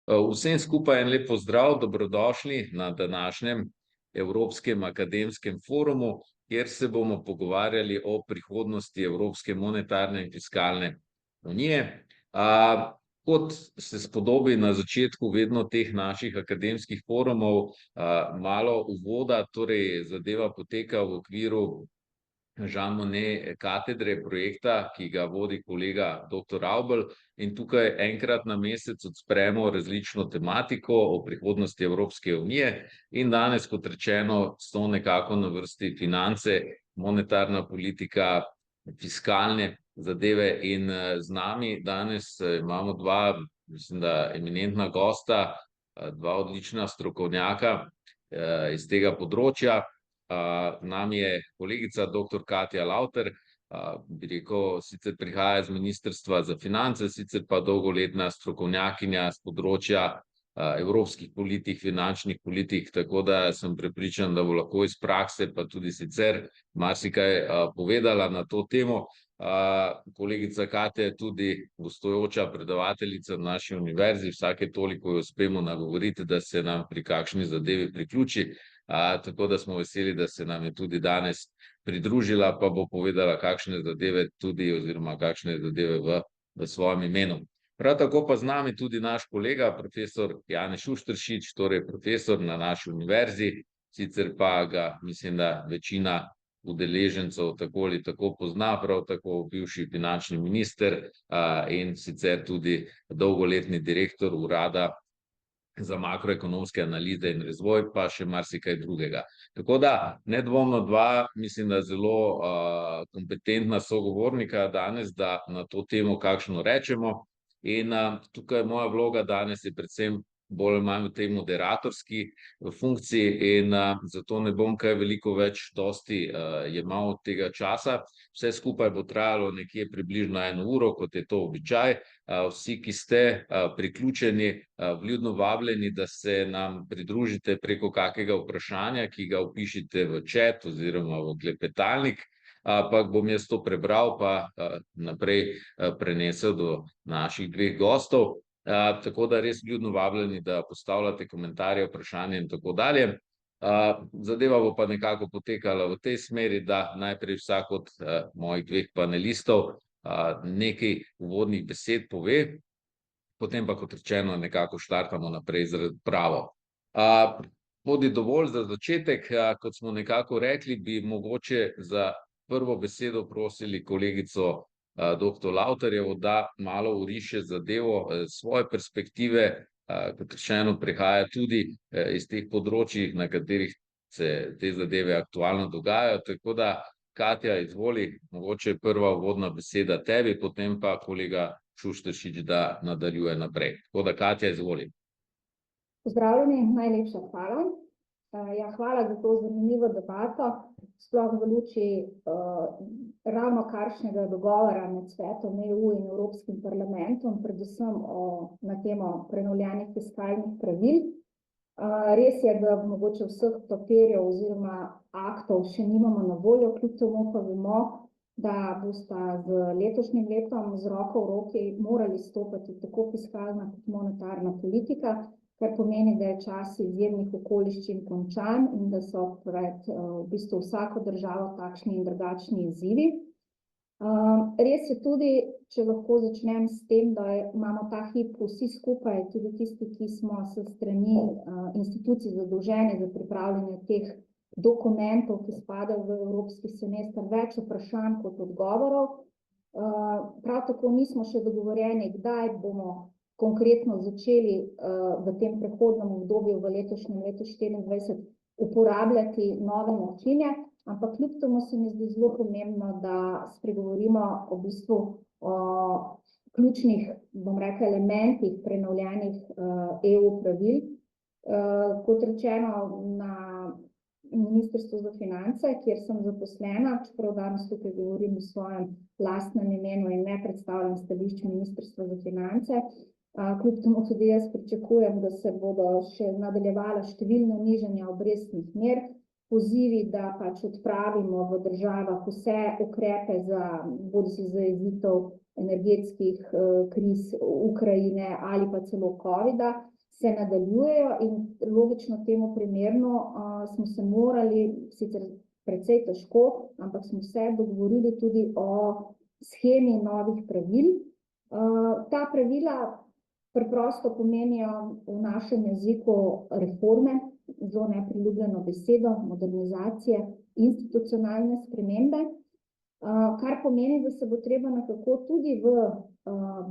Vsem skupaj en lep pozdrav, dobrodošli na današnjem Evropskem akademskem forumu, kjer se bomo pogovarjali o prihodnosti Evropske monetarne in fiskalne unije. Kot se spodobi na začetku vedno teh naših akademskih forumov, malo uvoda, torej zadeva poteka v okviru Jean Monnet katedre projekta, ki ga vodi kolega dr. Avbelj, in tukaj enkrat na mesec odspremo različno tematiko o prihodnosti Evropske unije in danes, kot rečeno, so nekako na vrsti finance, monetarna politika, fiskalne zadeve in z nami danes imamo dva, mislim, da eminentna gosta, dva odlična strokovnjaka iz tega področja. Nam je kolegica dr. Katja Lauter, bi rekel, sicer prihaja iz Ministrstva za finance, sicer pa dolgoletna strokovnjakinja z področja evropskih politik, finančnih politik, tako da sem prepričan, da bo lahko iz prakse pa tudi sicer marsikaj povedala na to temo. Kolegica Katja je tudi gostujoča predavateljica na naši univerzi, vsake toliko jo uspemo nagovoriti, da se nam pri kakšni zadevi priključi. Tako da smo veseli, da se nam je tudi danes pridružila, pa bo povedala kakšne zadeve tudi oziroma kakšne zadeve v svojem imenu. Prav tako pa z nami tudi naš kolega, profesor Janez Šušteršič, torej profesor na naši univerzi, sicer pa ga, mislim, da večina udeležencev tako ali tako pozna, prav tako bivši finančni minister in sicer tudi dolgoletni direktor urada za makroekonomske analize in razvoj, pa še marsikaj drugega. Tako da, nedvomno dva, mislim, da zelo kompetentna sogovornika danes, da na to temo kakšno rečemo. In tukaj moja vloga danes je predvsem bolj ali manj v tej moderatorski funkciji in zato ne bom kaj veliko več dosti jemal od tega časa. Vse skupaj bo trajalo nekje približno 1 uro, kot je to običaj. Vsi, ki ste priključeni, vljudno vabljeni, da se nam pridružite preko kakega vprašanja, ki ga vpišite v chat oziroma v klepetalnik, pa bom jaz to prebral pa naprej prenesel do naših dveh gostov. Tako da res vljudno vabljeni, da postavljate komentarje, vprašanje in tako dalje. Zadeva bo pa nekako potekala v tej smeri, da najprej vsak od mojih dveh panelistov nekaj uvodnih besed pove, potem pa, kot rečeno, nekako štartamo naprej z razpravo. Bodi dovolj za začetek, kot smo nekako rekli, bi mogoče za prvo besedo prosili kolegico dr. Lauterjevo, da malo oriše zadevo svoje perspektive, kot rečeno, prihaja tudi iz teh področij, na katerih se te zadeve aktualno dogajajo. Tako da, Katja, izvoli, mogoče prva uvodna beseda tebi, potem pa kolega Šušteršič, da nadaljuje naprej. Tako da, Katja, izvoli. Pozdravljeni, najlepša hvala. Hvala za to zanimivo debato, sploh v luči ravno karšnega dogovora med Svetom EU in Evropskim parlamentom, predvsem na temo prenovljenih fiskalnih pravil. Res je, da mogoče vseh papirjev oziroma aktov še nimamo na voljo, kljub temu pa vemo, da bosta z letošnjim letom z roko v roki morali stopati tako fiskalna kot monetarna politika, kar pomeni, da je čas izjemnih okoliščin končan in da so pred v bistvu vsako državo takšni in drugačni izzivi. Res je tudi, če lahko začnem s tem, da imamo ta hip vsi skupaj, tudi tisti, ki smo s strani institucij zadolženi za pripravljanje teh dokumentov, ki spadajo v evropski semester, več vprašanj kot odgovorov. Prav tako nismo še dogovorjeni, kdaj bomo konkretno začeli v tem prehodnem obdobju v letošnjem letu 2024 uporabljati nove načine, ampak kljub temu se mi zdi zelo pomembno, da spregovorimo v bistvu o ključnih, bom rekla, elementih prenovljenih EU pravil. Kot rečeno, na Ministrstvu za finance, kjer sem zaposlena, čeprav danes tukaj govorim v svojem lastnem imenu in ne predstavljam stališče Ministrstva za finance, kljub temu tudi jaz pričakujem, da se bodo še nadaljevala številna nižanja obrestnih mer, pozivi, da pač odpravimo v državah vse ukrepe za bodisi zajezitev energetskih kriz Ukrajine ali pa celo covida, se nadaljujejo in logično temu primerno smo se morali, sicer precej težko, ampak smo se dogovorili tudi o shemi novih pravil. Ta pravila preprosto pomenijo v našem jeziku reforme, zelo nepriljubljeno besedo, modernizacije, institucionalne spremembe, kar pomeni, da se bo treba nekako tudi v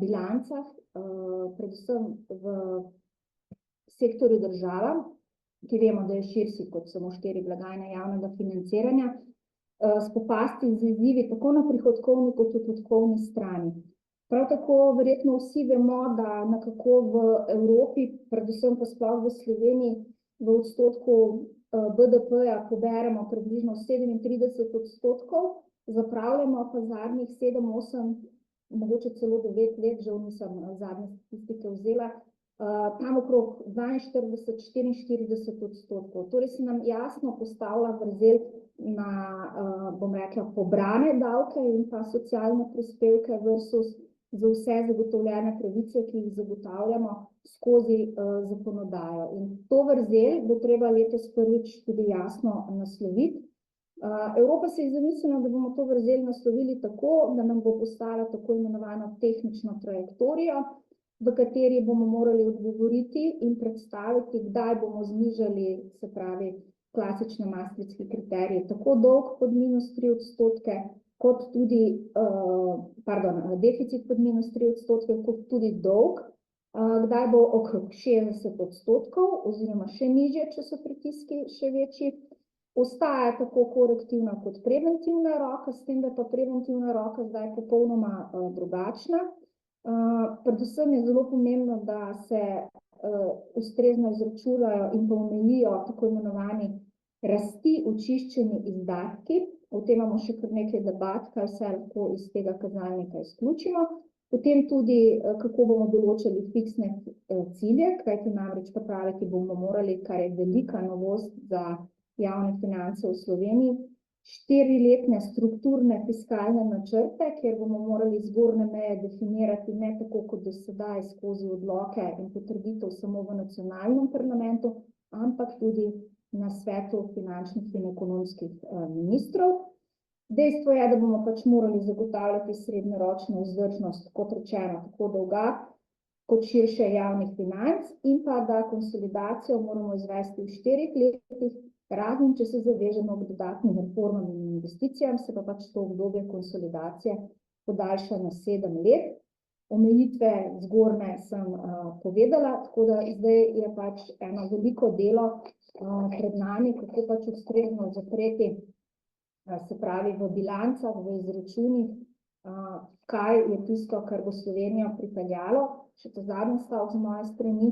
bilancah, predvsem v sektorju država, ki vemo, da je širši kot samo 4 blagajne javnega financiranja, spopasti z izzivi tako na prihodkovni kot odhodkovni strani. Prav tako verjetno vsi vemo, da nekako v Evropi, predvsem pa sploh v Sloveniji, v odstotku BDP-ja poberemo približno 37%, zapravljamo pa zadnjih 7, 8, mogoče celo 9 let, žal nisem zadnje statistike vzela, tam okrog 42-44%. Torej se nam jasno postavlja vrzel na, bom rekla, pobrane davke in pa socialne prispevke versus za vse zagotovljene pravice, ki jih zagotavljamo skozi zakonodajo. In to vrzel bo treba letos prvič tudi jasno nasloviti. Evropa se je zamislila, da bomo to vrzel naslovili tako, da nam bo postala tako imenovano tehnično trajektorijo, v kateri bomo morali odgovoriti in predstaviti, kdaj bomo znižali, se pravi, klasične maastrichtske kriterije, tako dolg pod -3%, kot tudi, deficit pod -3%, kot tudi dolg, kdaj bo okrog 60% oziroma še nižje, če so pritiski še večji. Ostaja tako korektivna kot preventivna roka, s tem, da pa preventivna roka zdaj popolnoma drugačna. Predvsem je zelo pomembno, da se ustrezno izračunajo in pa omejijo tako imenovani rasti očiščeni izdatki. O tem imamo še kar nekaj debat, kaj vse lahko iz tega kazalnika izključimo. Potem tudi, kako bomo določili fiksne cilje, kajti namreč pripraviti bomo morali, kar je velika novost za javne finance v Sloveniji, 4-letne strukturne fiskalne načrte, kjer bomo morali zgornje meje definirati ne tako kot do sedaj skozi odloke in potrditev samo v nacionalnem parlamentu, ampak tudi na svetu finančnih in ekonomskih ministrov. Dejstvo je, da bomo pač morali zagotavljati srednjeročno vzdržnost, kot rečeno, tako dolga kot širše javnih financ, in pa da konsolidacijo moramo izvesti v 4 letih, razen če se zavežemo k dodatnim reformam in investicijam, se pa pač to obdobje konsolidacije podaljša na 7 let. Omejitve zgornje sem povedala, tako da zdaj je pač eno veliko delo pred nami, kako pač ustrezno zapreti, se pravi v bilancah, v izračunih, kaj je tisto, kar bo Slovenijo pripeljalo, še ta zadnji stavek z moje strani,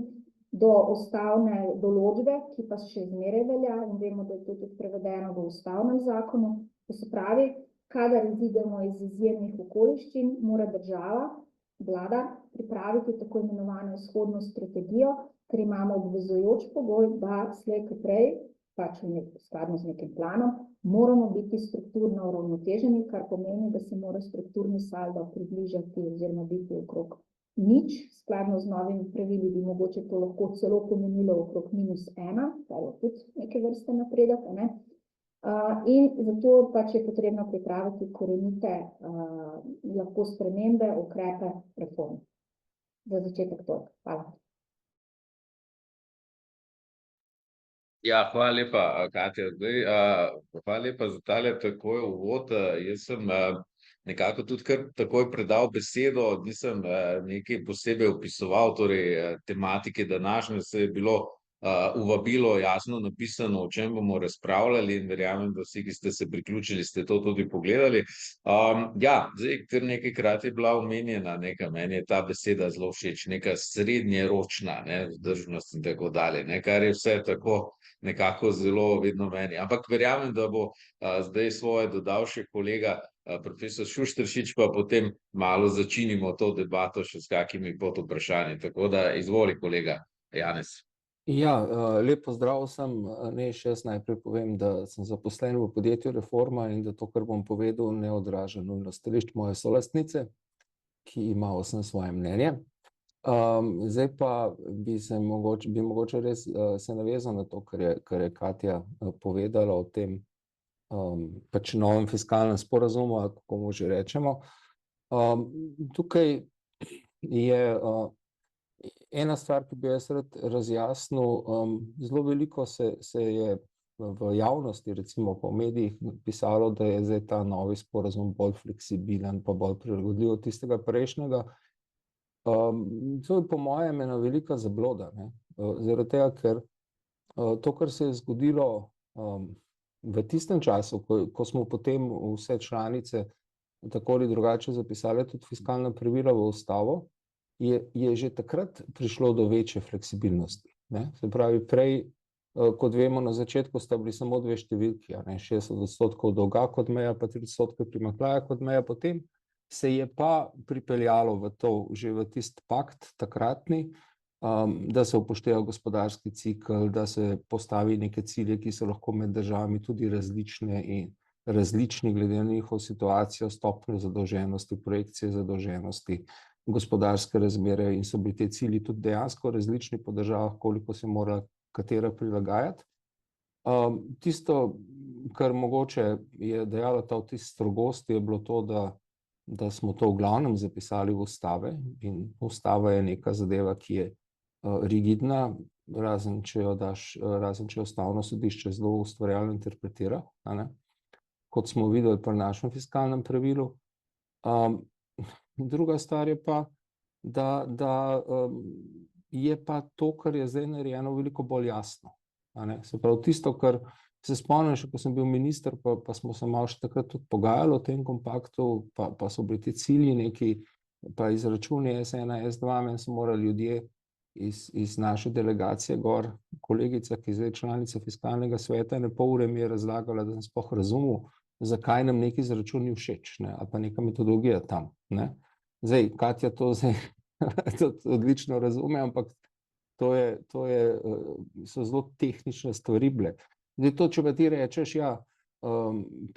do ustavne določbe, ki pa še zmeraj velja in vemo, da je to tudi prevedeno v ustavnem zakonu. To se pravi, kadar izidemo iz izjemnih okoliščin, mora država, vlada, pripraviti tako imenovano izhodno strategijo, ker imamo obvezujoč pogoj, da slej ko prej, pač skladno z nekim planom, moramo biti strukturno uravnoteženi, kar pomeni, da se mora strukturni saldo približati oziroma biti okrog nič, skladno z novimi pravili bi mogoče to lahko celo pomenilo okrog -1, kar je tudi neke vrste napredek, ne? In zato pač je potrebno pripraviti korenite lahko spremembe, ukrepe, reforme. Za začetek toliko. Hvala. Ja, hvala lepa, Katja. Hvala lepa za tale takoj uvod. Jaz sem nekako tudi kar takoj predal besedo, nisem nekaj posebej opisoval, torej tematike današnje, se je bilo uvabilo jasno napisano, o čem bomo razpravljali, in verjamem, da vsi, ki ste se priključili, ste to tudi pogledali. Ja, zdaj kar nekajkrat je bila omenjena neka, meni je ta beseda zelo všeč, neka srednjeročna, vzdržnost in tako dalje, kar je vse tako nekako zelo vedno meni. Ampak verjamem, da bo zdaj svoje dodal še kolega profesor Šušteršič, pa potem malo začinimo to debato še s kakimi podvprašanji. Tako da izvoli, kolega Janez. Ja, lep pozdrav vsem. Jaz najprej povem, da sem zaposlen v podjetju Reforma in da to, kar bom povedal, ne odraža nujno stališč moje solastnice, ki ima vsem svoje mnenje. Zdaj pa bi mogoče res se navezal na to, kar je Katja povedala o tem pač novem fiskalnem sporazumu, ali kako mu že rečemo. Tukaj je ena stvar, ki bi jaz rad razjasnil. Zelo veliko se je v javnosti, recimo po medijih, pisalo, da je zdaj ta novi sporazum bolj fleksibilen, pa bolj prilagodljiv od tistega prejšnjega. To je po mojem ena velika zabloda, ne? Zaradi tega, ker to, kar se je zgodilo v tistem času, ko smo potem vse članice tako ali drugače zapisali tudi fiskalna pravila v ustavo, je že takrat prišlo do večje fleksibilnosti, ne? Se pravi, prej, kot vemo, na začetku sta bili samo dve številki, 60% dolga kot meja, pa 3% primanjkljaja kot meja, potem se je pa pripeljalo v to, že v tisti pakt takratni, da se upošteva gospodarski cikel, da se postavi neke cilje, ki so lahko med državami tudi različne in različni glede na njihovo situacijo, stopnjo zadolženosti, projekcije zadolženosti, gospodarske razmere, in so bili ti cilji tudi dejansko različni po državah, koliko se mora katera prilagajati. Tisto, kar mogoče je dajalo ta vtis strogosti, je bilo to, da smo to v glavnem zapisali v ustave, in ustava je neka zadeva, ki je rigidna, razen če jo ustavno sodišče zelo ustvarjalno interpretira, kot smo videli pri našem fiskalnem pravilu. Druga stvar je pa, da je pa to, kar je zdaj narejeno, veliko bolj jasno. Se pravi, tisto, kar se spomnim, še ko sem bil minister, pa smo se malo še takrat tudi pogajali o tem kompaktu, pa so bili ti cilji neki, pa izračuni S1, S2, meni so morali ljudje iz naše delegacije gor, kolegica, ki je zdaj članica fiskalnega sveta, ene pol ure mi je razlagala, da sem sploh razumel, zakaj nam neki izračuni všeč, ne, ali pa neka metodologija tam, ne. Zdaj, Katja to zdaj odlično razume, ampak so zelo tehnične stvari bile. Zdaj to, če pa ti rečeš, ja,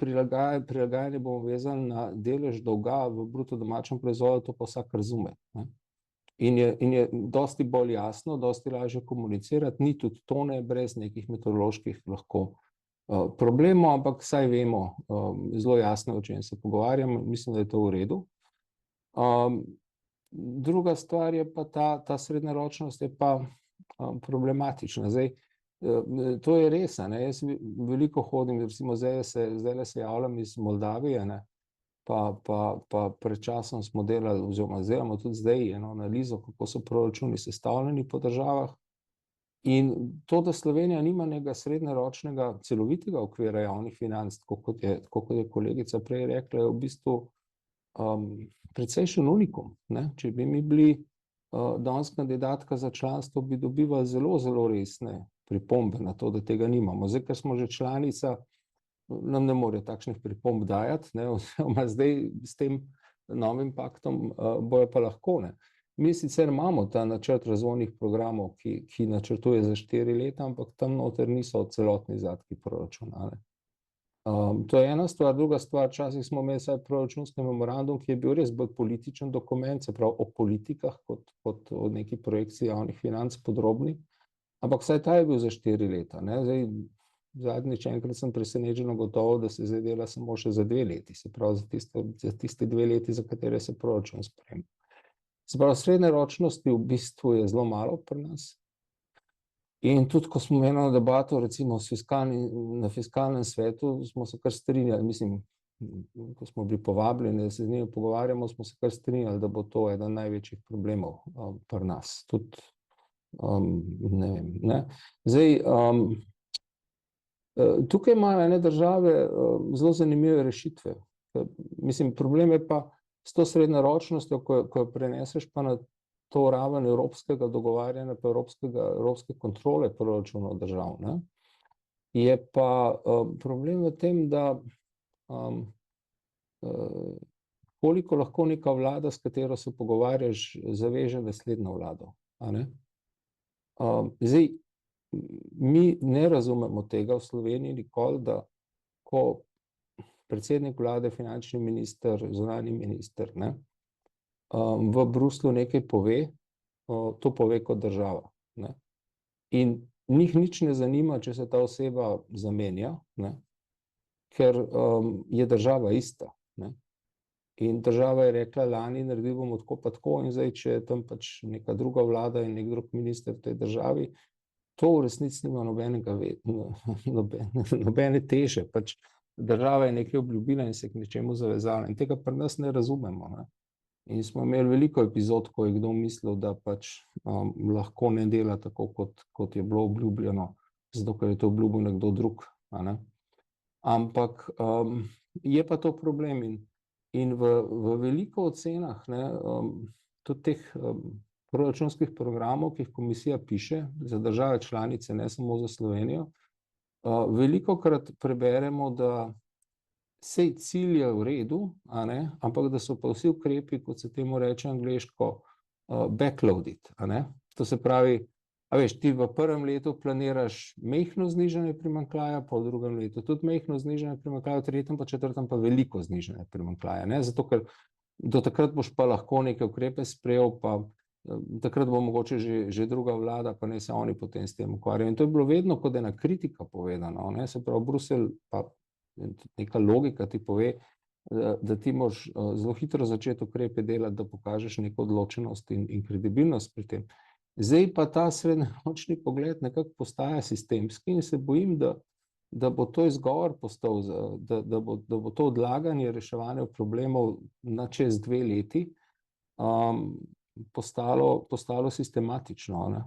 prilagajanje bomo vezali na delež dolga v bruto domačem proizvodu, to pa vsak razume, ne. In je dosti bolj jasno, dosti lažje komunicirati, ni tudi tone brez nekih metodoloških lahko problemov, ampak saj vemo zelo jasno, o čem se pogovarjamo, mislim, da je to v redu. Druga stvar je pa ta srednjeročnost je pa problematična. Zdaj, to je res, ne, jaz veliko hodim, recimo zdaj se javljam iz Moldavije, ne, pa pred časom smo delali, oziroma delamo tudi zdaj eno analizo, kako so proračuni sestavljeni po državah. In to, da Slovenija nima nekega srednjeročnega celovitega okvira javnih financ, tako kot je kolegica prej rekla, je v bistvu precejšen unikum, ne. Če bi mi bili danes kandidatka za članstvo, bi dobivali zelo, zelo resne pripombe na to, da tega nimamo. Zdaj, ker smo že članica, nam ne more takšnih pripomb dajati, ne, oziroma zdaj s tem novim paktom bojo pa lahko, ne. Mi sicer imamo ta načrt razvojnih programov, ki načrtuje za 4 leta, ampak tam noter niso celotni izdatki proračuna, ne. To je ena stvar. Druga stvar, včasih smo imeli vsaj proračunski memorandum, ki je bil res bolj političen dokument, se pravi o politikah, kot o neki projekciji javnih financ podrobni, ampak vsaj ta je bil za 4 leta, ne. Zdaj, zadnjič enkrat sem presenečeno gotovo, da se zdaj dela samo še za 2 leti, se pravi za tisti 2 leti, za katere se proračun sprejema. Se pravi, srednjeročnosti v bistvu je zelo malo pri nas. In tudi, ko smo imeli eno debato, recimo na fiskalnem svetu, smo se kar strinjali, mislim, ko smo bili povabljeni, da se z njimi pogovarjamo, smo se kar strinjali, da bo to eden največjih problemov pri nas. Tudi, ne vem, ne. Zdaj, tukaj imajo ene države zelo zanimive rešitve. Mislim, problem je pa s to srednjeročnostjo, ko jo preneseš pa na to raven evropskega dogovarjanja, pa evropske kontrole proračunov držav, ne. Je pa problem v tem, da koliko lahko neka vlada, s katero se pogovarjaš, zaveže naslednjo vlado, a ne. Zdaj, mi ne razumemo tega v Sloveniji nikoli, da ko predsednik vlade, finančni minister, zunanji minister, ne, v Bruslju nekaj pove, to pove kot država, ne. In njih nič ne zanima, če se ta oseba zamenja, ne, ker je država ista, ne. In država je rekla, lani naredili bomo tako pa tako, in zdaj, če je tam pač neka druga vlada in nek drug minister v tej državi, to v resnici nima nobene teže. Pač država je nekaj obljubila in se k nečemu zavezala in tega pri nas ne razumemo, ne. In smo imeli veliko epizod, ko je kdo mislil, da pač lahko ne dela tako, kot je bilo obljubljeno, zato ker je to obljubil nekdo drug, a ne. Ampak je pa to problem in v veliko ocenah, ne, tudi teh proračunskih programov, ki jih komisija piše za države članice, ne samo za Slovenijo, velikokrat preberemo, da sej cilj je v redu, a ne, ampak da so pa vsi ukrepi, kot se temu reče angleško, backloaded, a ne. To se pravi, a veš, ti v prvem letu planiraš majhno znižanje primanjkljaja, pa v drugem letu tudi majhno znižanje primanjkljaja, v tretjem pa četrtem pa veliko znižanje primanjkljaja, ne, zato ker do takrat boš pa lahko neke ukrepe sprejel, pa takrat bo mogoče že druga vlada, pa ne se oni potem s tem ukvarjajo. In to je bilo vedno kot ena kritika povedano, ne, se pravi, Bruselj pa neka logika ti pove, da ti moraš zelo hitro začeti ukrepe delati, da pokažeš neko odločenost in kredibilnost pri tem. Zdaj pa ta srednjeročni pogled nekako postaja sistemski in se bojim, da bo to izgovor postal, da bo to odlaganje reševanja problemov na čez 2 leti postalo sistematično, ne.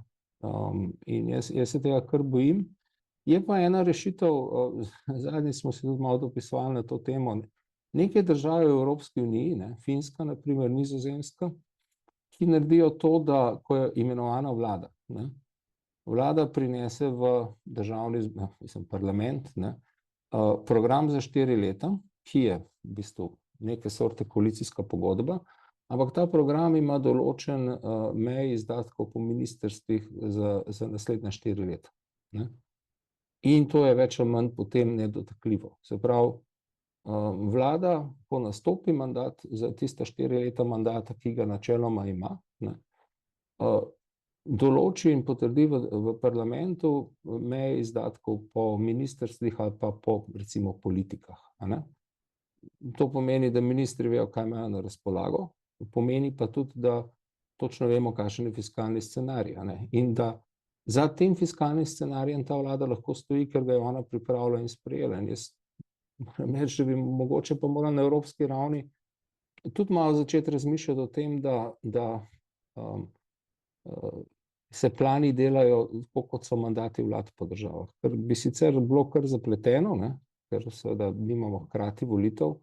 In jaz se tega kar bojim. Je pa ena rešitev, zadnjič smo se tudi malo dopisovali na to temo, neke države v Evropski uniji, ne, Finska, na primer, Nizozemska, ki naredijo to, da ko je imenovana vlada, ne, vlada prinese v državni parlament, ne, program za 4 leta, ki je v bistvu neke sorte koalicijska pogodba, ampak ta program ima določen meje izdatkov po ministrstvih za naslednja 4 leta, ne. In to je več ali manj potem nedotakljivo. Se pravi, vlada, ko nastopi mandat za tista 4 leta mandata, ki ga načeloma ima, ne, določi in potrdi v parlamentu meje izdatkov po ministrstvih ali pa po, recimo, politikah, a ne. To pomeni, da ministri vejo, kaj imajo na razpolago, pomeni pa tudi, da točno vemo, kakšen je fiskalni scenarij, a ne, in da za tem fiskalnim scenarijem ta vlada lahko stoji, ker ga je ona pripravila in sprejela. In jaz moram reči, da bi mogoče pa morali na evropski ravni tudi malo začeti razmišljati o tem, da se plani delajo tako, kot so mandati vlad po državah. Ker bi sicer bilo kar zapleteno, ne, ker seveda nimamo hkrati volitev,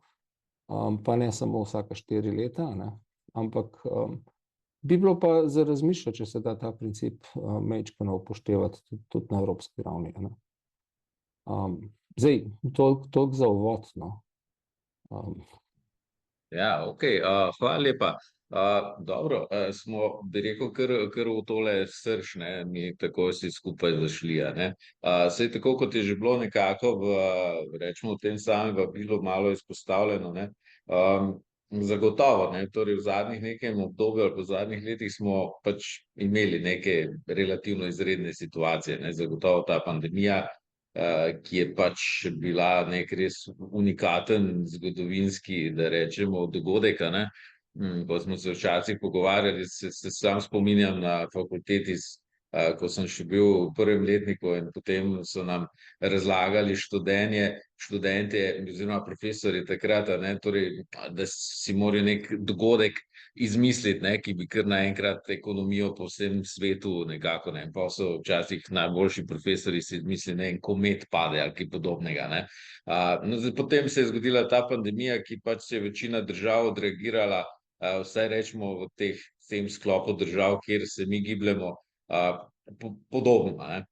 pa ne samo vsaka 4 leta, ne, ampak bi bilo pa za razmišljati, če se da ta princip majčkeno upoštevati tudi na evropski ravni, ne. Zdaj, toliko za uvod, no. Ja, okej, hvala lepa. Dobro, smo, bi rekel, kar v tole srž, ne, mi tako vsi skupaj zašli, a ne. Saj tako, kot je že bilo nekako rečemo, v tem samem vabilu malo izpostavljeno, ne, zagotovo, ne, torej v zadnjih nekem obdobju ali pa v zadnjih letih smo pač imeli neke relativno izredne situacije, ne, zagotovo ta pandemija, ki je pač bila nek res unikaten zgodovinski, da rečemo, dogodek, a ne. Ko smo se včasih pogovarjali, se sam spominjam na fakulteti, ko sem še bil v prvem letniku in potem so nam razlagali študentje oziroma profesorji takrat, a ne, torej, da si morajo nek dogodek izmisliti, ne, ki bi kar naenkrat ekonomijo po vsem svetu nekako, ne, pa so včasih najboljši profesorji si izmislili, ne vem, komet pade ali kaj podobnega, ne. No, zdaj potem se je zgodila ta pandemija, ki pač je večina držav odreagirala, vsaj rečemo v tem sklopu držav, kjer se mi gibljemo, podobno, ne.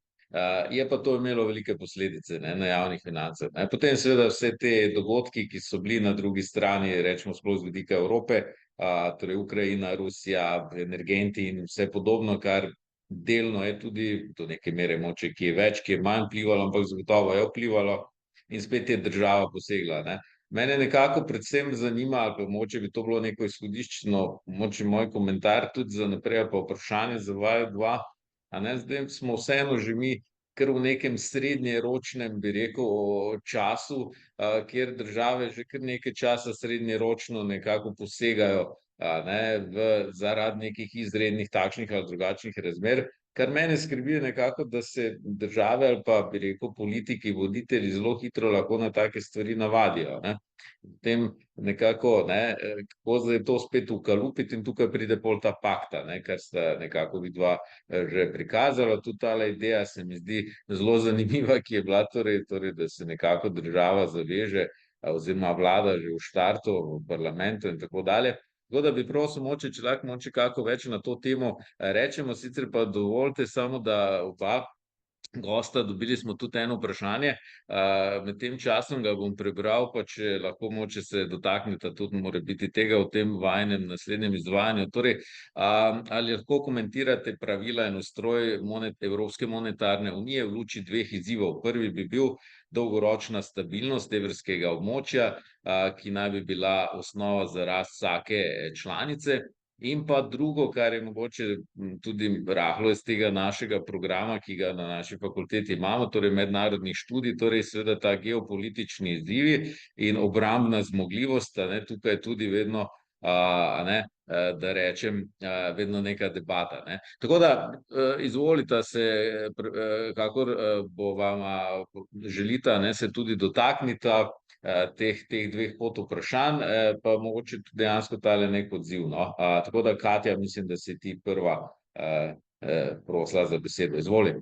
Je pa to imelo velike posledice, ne, na javnih financah, ne. Potem seveda vse te dogodki, ki so bili na drugi strani, rečemo sploh z vidika Evrope, torej Ukrajina, Rusija, energenti in vse podobno, kar delno je tudi do neke mere mogoče, ki je več, ki je manj vplivalo, ampak zagotovo je vplivalo in spet je država posegla, ne. Mene nekako predvsem zanima, ali pa mogoče bi to bilo neko izhodiščno, mogoče moj komentar tudi za naprej, ali pa vprašanje za vaju dva. A ne, zdaj smo vseeno že mi kar v nekem srednjeročnem, bi rekel, času, kjer države že kar nekaj časa srednjeročno nekako posegajo, zaradi nekih izrednih takšnih ali drugačnih razmer. Kar mene skrbi je nekako, da se države ali pa, bi rekel, politiki, voditelji zelo hitro lahko na take stvari navadijo, ne. Potem nekako, kako zdaj to spet ukalupiti in tukaj pride pol ta pakta, kar sta nekako vidva že prikazala. Tudi tale ideja se mi zdi zelo zanimiva, ki je bila torej, da se nekako država zaveže oziroma vlada že v štartu, v parlamentu in tako dalje. Tako da bi prosil, mogoče, če lahko mogoče kako več na to temo rečemo, sicer pa dovolite samo, da oba gosta, dobili smo tudi eno vprašanje, med tem časom ga bom prebral, pa če lahko mogoče se dotaknete tudi morebiti tega v tem vajinem naslednjem izvajanju. Torej, ali lahko komentirate pravila in ustroj Evropske monetarne unije v luči dveh izzivov? Prvi bi bil dolgoročna stabilnost evrskega območja, ki naj bi bila osnova za rast vsake članice. In pa drugo, kar je mogoče tudi rahlo iz tega našega programa, ki ga na naši fakulteti imamo, torej mednarodnih študij, torej seveda ta geopolitični izzivi in obrambna zmogljivost, tukaj tudi vedno, da rečem, vedno neka debata, ne. Tako da, izvolite se, kakor bo vama želita, se tudi dotaknita teh dveh podvprašanj, pa mogoče tudi dejansko tale neki odziv, no. Tako da, Katja, mislim, da si ti prva prosila za besedo. Izvoli.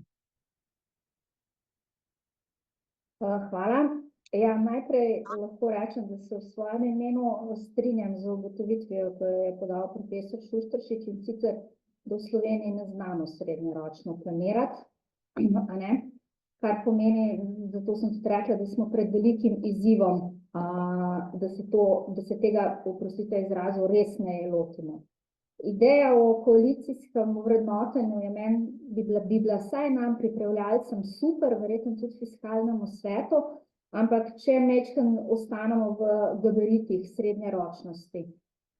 Hvala. Ja, najprej lahko rečem, da se v svojem imenu strinjam z ugotovitvijo, ki jo je podal profesor Šušteršič, in sicer, da v Sloveniji ne znamo srednjeročno planirati, a ne? Kar pomeni, zato sem tudi rekla, da smo pred velikim izzivom, da se tega, oprostite izrazu, resneje lotimo. Ideja o koalicijskem vrednotenju je meni bi bila vsaj nam pripravljalcem super, verjetno tudi fiskalnemu svetu, ampak če majčkeno ostanemo v gabaritih srednjeročnosti.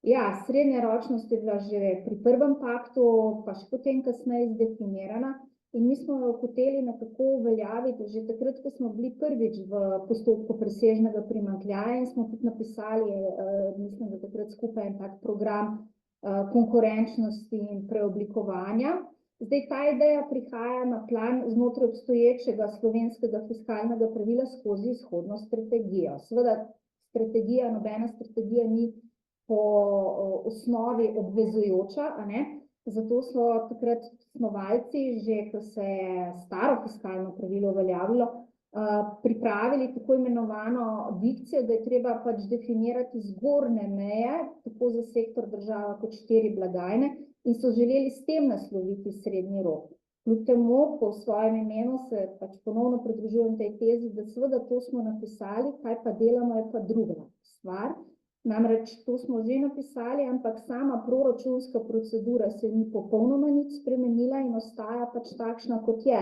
Ja, srednjeročnost je bila že pri prvem paktu, pa še potem kasneje izdefinirana, in mi smo jo hoteli nekako uveljaviti že takrat, ko smo bili prvič v postopku presežnega primanjkljaja in smo tudi napisali, mislim, da takrat skupaj en tak program konkurenčnosti in preoblikovanja. Zdaj, ta ideja prihaja na plan znotraj obstoječega slovenskega fiskalnega pravila skozi izhodno strategijo. Seveda, nobena strategija ni po osnovi obvezujoča, a ne? Zato so takrat snovalci, že ko se je staro fiskalno pravilo uveljavilo, pripravili tako imenovano dikcijo, da je treba pač definirati zgornje meje, tako za sektor država kot 4 blagajne, in so želeli s tem nasloviti srednji rok. Kljub temu, po svojem imenu se pač ponovno pridružujem tej tezi, da seveda to smo napisali, kaj pa delamo, je pa druga stvar. Namreč to smo že napisali, ampak sama proračunska procedura se ni popolnoma nič spremenila in ostaja pač takšna, kot je.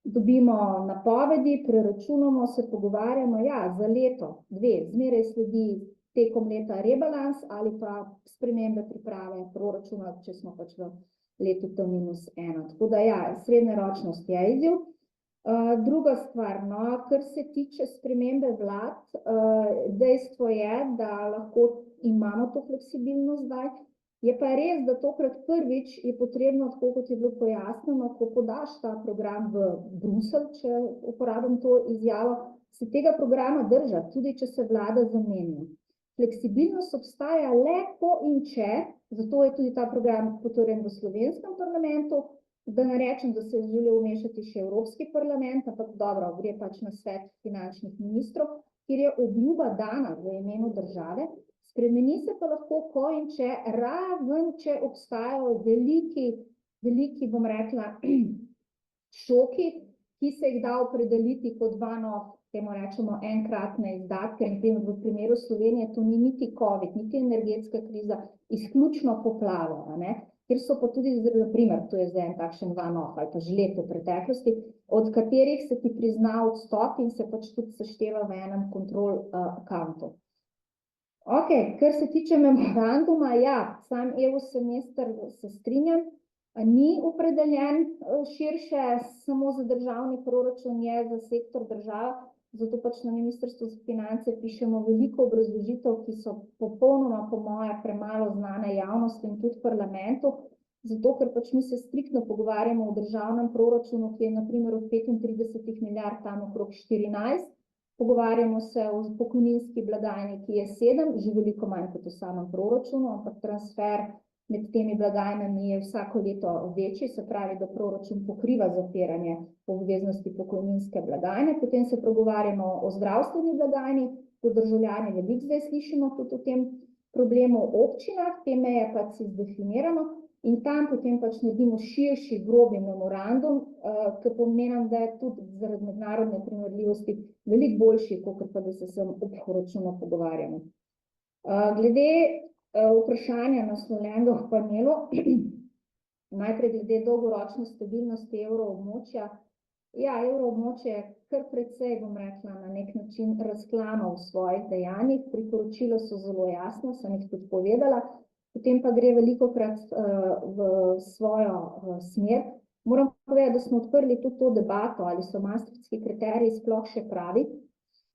Dobimo napovedi, preračunamo, se pogovarjamo, ja, za leto, 2, zmeraj sledi tekom leta rebalans ali pa spremembe priprave proračuna, če smo pač v letu T-1. Tako da ja, srednjeročnost je izziv. Druga stvar, no, kar se tiče spremembe vlad, dejstvo je, da lahko imamo to fleksibilnost zdaj, je pa res, da tokrat prvič je potrebno, tako kot je bilo pojasnjeno, ko podaš ta program v Bruselj, če uporabim to izjavo, se tega programa držati, tudi če se vlada zamenja. Fleksibilnost obstaja le ko in če, zato je tudi ta program potrjen v slovenskem parlamentu, da ne rečem, da se je želel vmešati še Evropski parlament, ampak dobro, gre pač na svet finančnih ministrov, kjer je obljuba dana v imenu države, spremeni se pa lahko ko in če, raven če obstajajo veliki, bom rekla, šoki, ki se jih da opredeliti kot temu rečemo enkratne izdatke, in v primeru Slovenije to ni niti COVID, niti energetska kriza, izključno poplave, a ne? Kjer so pa tudi, na primer, to je zdaj en takšen one-off ali pa žled v preteklosti, od katerih se ti prizna odstop in se pač tudi sešteva v enem control accountu. Ok, kar se tiče memoranduma, ja, sam EU semester se strinjam, ni opredeljen širše samo za državni proračun, je za sektor država, zato pač na Ministrstvu za finance pišemo veliko obrazložitev, ki so popolnoma po moje premalo znane javnosti in tudi parlamentu, zato ker pač mi se striktno pogovarjamo o državnem proračunu, ki je na primer od 35 milijard tam okrog 14, pogovarjamo se o pokojninski blagajni, ki je 7, že veliko manj kot v samem proračunu, ampak transfer med temi blagajnami je vsako leto večji, se pravi, da proračun pokriva zapiranje obveznosti pokojninske blagajne. Potem se pogovarjamo o zdravstveni blagajni, kot državljani veliko zdaj slišimo tudi o tem problemu v občinah, te meje pač si zdefiniramo in tam potem pač naredimo širši, grobi memorandum, ki pomenim, da je tudi zaradi mednarodne primerljivosti veliko boljši, kot pa da se sem ob proračunu pogovarjamo. Glede vprašanja naslovljenega v panelu, najprej glede dolgoročne stabilnosti evroobmočja. Ja, evroobmočje je kar precej, bom rekla, na nek način razklano v svojih dejanjih, priporočila so zelo jasna, sem jih tudi povedala, potem pa gre velikokrat v svojo smer. Moram povedati, da smo odprli tudi to debato, ali so maastrichtski kriteriji sploh še pravi,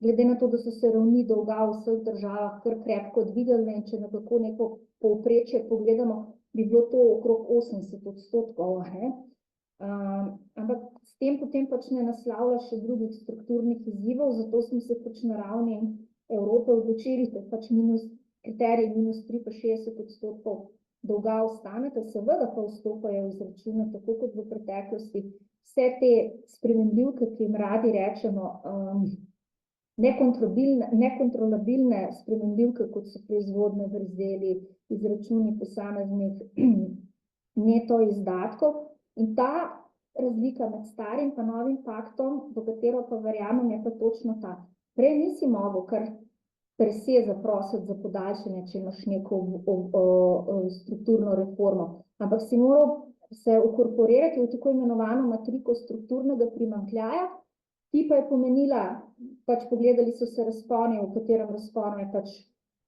glede na to, da so se ravni dolga v vseh državah kar krepko dvignile in če nekako neko povprečje pogledamo, bi bilo to okrog 80%. Ampak s tem potem pač ne naslavlja še drugih strukturnih izzivov, zato smo se pač na ravni Evrope odločili, da pač kriterij -3 pa 60% dolga ostanete, seveda pa vstopajo v izračune, tako kot v preteklosti, vse te spremenljivke, ki jim radi rečemo, nekontrolabilne spremenljivke, kot so proizvodne vrzeli, izračuni posameznih neto izdatkov. In ta razlika med starim pa novim paktom, v katero pa verjamem, je pa točno ta. Prej nisi mogel kar se zaprositi za podaljšanje, če imaš neko strukturno reformo, ampak si moral se ukorporirati v tako imenovano matriko strukturnega primanjkljaja, ki pa je pomenila, pač pogledali so se razponi, v katerem razponu je pač